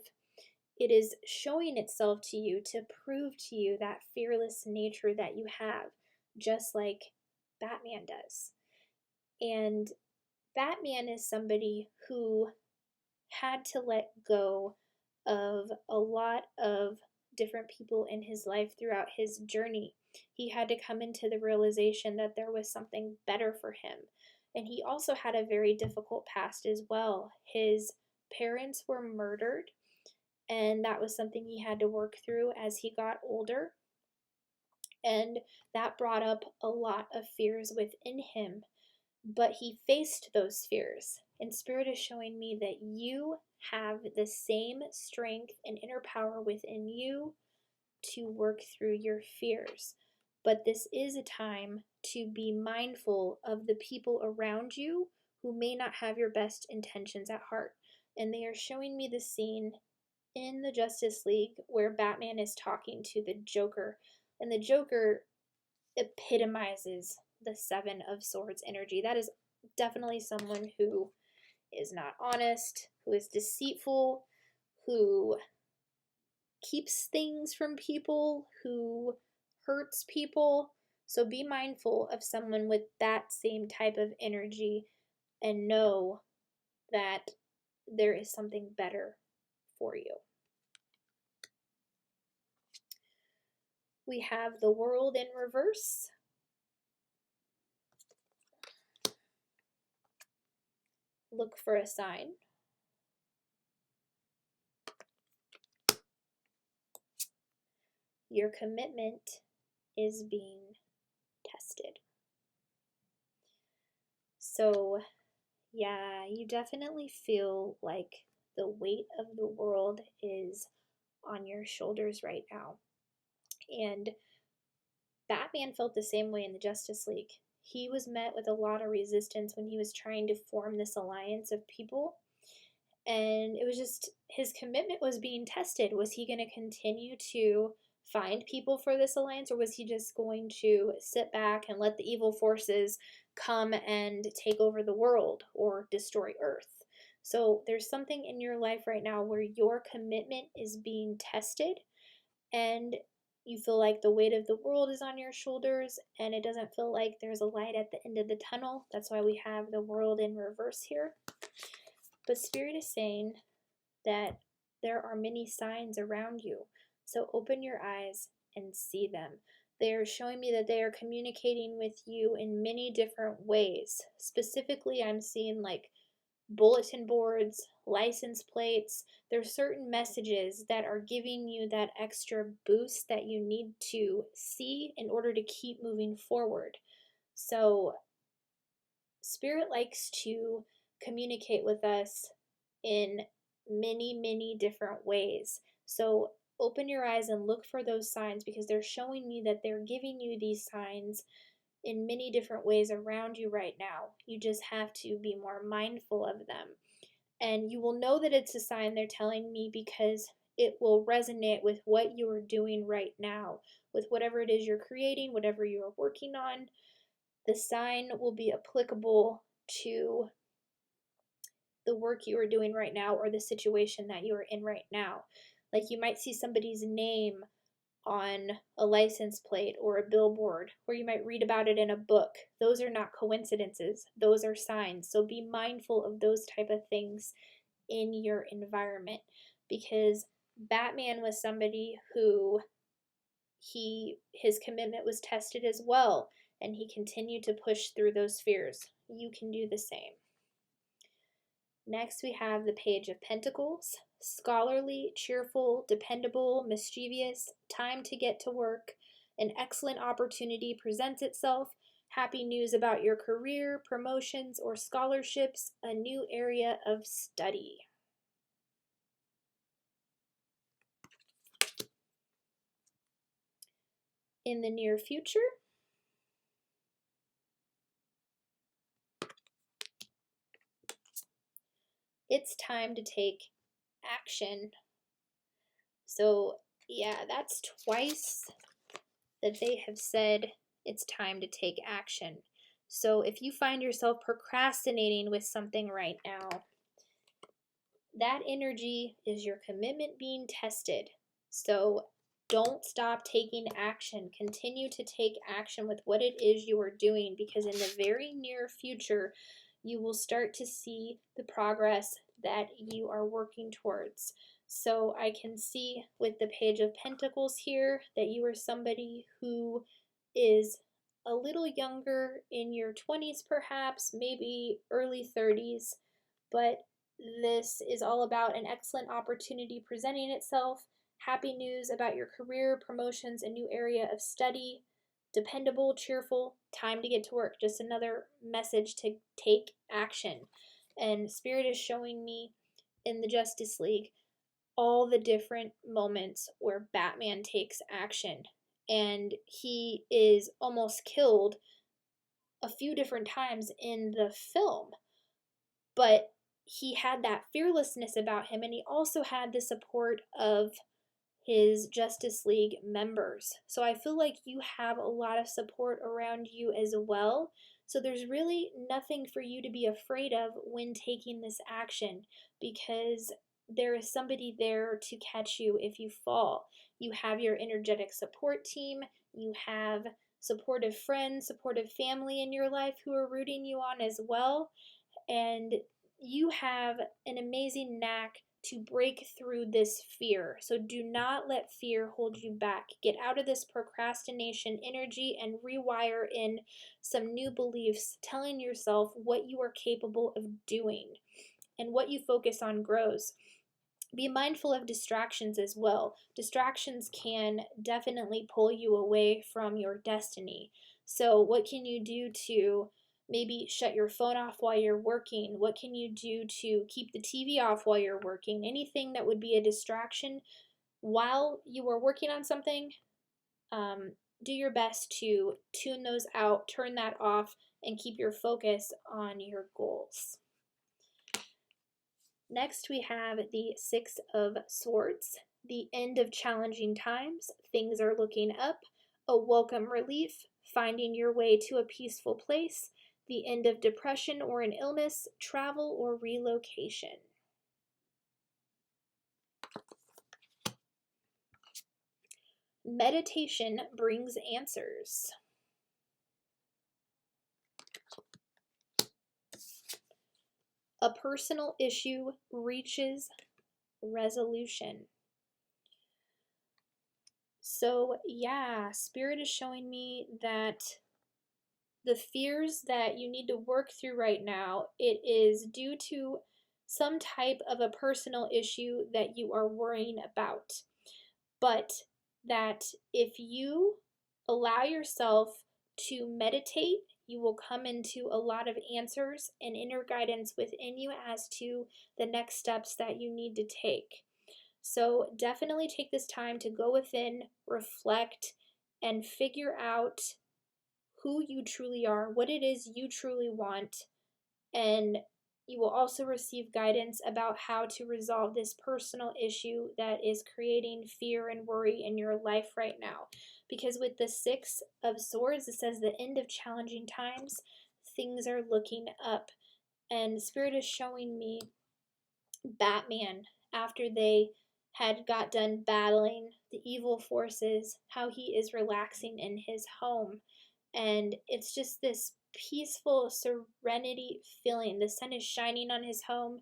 it is showing itself to you to prove to you that fearless nature that you have, just like Batman does. And Batman is somebody who had to let go of a lot of different people in his life throughout his journey. He had to come into the realization that there was something better for him. And he also had a very difficult past as well. His parents were murdered, and that was something he had to work through as he got older. And that brought up a lot of fears within him. But he faced those fears. And Spirit is showing me that you have the same strength and inner power within you to work through your fears. But this is a time to be mindful of the people around you who may not have your best intentions at heart. And they are showing me the scene in the Justice League where Batman is talking to the Joker. And the Joker epitomizes the Seven of Swords energy. That is definitely someone who is not honest, who is deceitful, who keeps things from people, who hurts people. So be mindful of someone with that same type of energy and know that there is something better for you. We have the World in reverse. Look for a sign. Your commitment is being tested. So, yeah, you definitely feel like the weight of the world is on your shoulders right now. And Batman felt the same way in the Justice League. He was met with a lot of resistance when he was trying to form this alliance of people. And it was just, his commitment was being tested. Was he going to continue to find people for this alliance, or was he just going to sit back and let the evil forces come and take over the world or destroy Earth? So there's something in your life right now where your commitment is being tested, and you feel like the weight of the world is on your shoulders, and it doesn't feel like there's a light at the end of the tunnel. That's why we have the world in reverse here. But Spirit is saying that there are many signs around you. So open your eyes and see them. They are showing me that they are communicating with you in many different ways. Specifically, I'm seeing like bulletin boards, license plates. There's certain messages that are giving you that extra boost that you need to see in order to keep moving forward. So, Spirit likes to communicate with us in many, many different ways. So, open your eyes and look for those signs because they're showing me that they're giving you these signs in many different ways around you right now. You just have to be more mindful of them. And you will know that it's a sign they're telling me because it will resonate with what you are doing right now, with whatever it is you're creating, whatever you are working on. The sign will be applicable to the work you are doing right now or the situation that you are in right now. Like you might see somebody's name on a license plate or a billboard, or you might read about it in a book. Those are not coincidences. Those are signs. So be mindful of those type of things in your environment because Batman was somebody who his commitment was tested as well and he continued to push through those fears. You can do the same. Next, we have the Page of Pentacles. Scholarly, cheerful, dependable, mischievous, time to get to work. An excellent opportunity presents itself. Happy news about your career, promotions, or scholarships, a new area of study. In the near future, it's time to take action. So, yeah, that's twice that they have said it's time to take action. So, if you find yourself procrastinating with something right now, that energy is your commitment being tested. So, don't stop taking action. Continue to take action with what it is you are doing because in the very near future, you will start to see the progress that you are working towards. So I can see with the Page of Pentacles here that you are somebody who is a little younger in your 20s, perhaps, maybe early 30s, but this is all about an excellent opportunity presenting itself. Happy news about your career, promotions, a new area of study. Dependable, cheerful, time to get to work. Just another message to take action. And Spirit is showing me in the Justice League all the different moments where Batman takes action. And he is almost killed a few different times in the film. But he had that fearlessness about him, and he also had the support of his Justice League members. So I feel like you have a lot of support around you as well. So there's really nothing for you to be afraid of when taking this action because there is somebody there to catch you if you fall. You have your energetic support team, you have supportive friends, supportive family in your life who are rooting you on as well. And you have an amazing knack to break through this fear. So do not let fear hold you back. Get out of this procrastination energy and rewire in some new beliefs, telling yourself what you are capable of doing. And what you focus on grows. Be mindful of distractions as well. Distractions can definitely pull you away from your destiny. So, what can you do to maybe shut your phone off while you're working? What can you do to keep the TV off while you're working? Anything that would be a distraction while you are working on something, do your best to tune those out, turn that off, and keep your focus on your goals. Next, we have the Six of Swords, the end of challenging times, things are looking up, a welcome relief, finding your way to a peaceful place, the end of depression or an illness, travel or relocation. Meditation brings answers. A personal issue reaches resolution. So, yeah, Spirit is showing me that the fears that you need to work through right now, it is due to some type of a personal issue that you are worrying about. But that if you allow yourself to meditate, you will come into a lot of answers and inner guidance within you as to the next steps that you need to take. So definitely take this time to go within, reflect, and figure out who you truly are, what it is you truly want, and you will also receive guidance about how to resolve this personal issue that is creating fear and worry in your life right now. Because with the Six of Swords, it says the end of challenging times, things are looking up. And Spirit is showing me Batman after they had got done battling the evil forces, how he is relaxing in his home. And it's just this peaceful serenity feeling. The sun is shining on his home,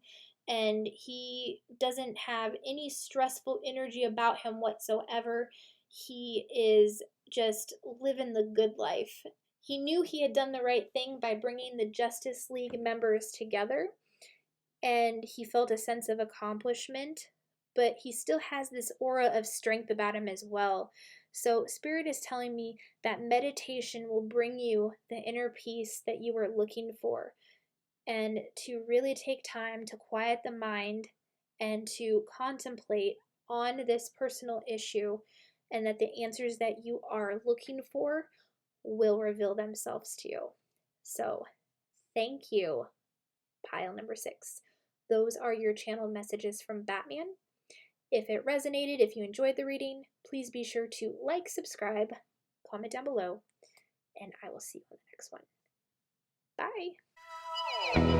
and he doesn't have any stressful energy about him whatsoever. He is just living the good life. He knew he had done the right thing by bringing the Justice League members together, and he felt a sense of accomplishment, but he still has this aura of strength about him as well. So, Spirit is telling me that meditation will bring you the inner peace that you are looking for, and to really take time to quiet the mind and to contemplate on this personal issue, and that the answers that you are looking for will reveal themselves to you. So, thank you, pile number 6. Those are your channeled messages from Batman. If it resonated, if you enjoyed the reading, please be sure to like, subscribe, comment down below, and I will see you on the next one.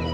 Bye!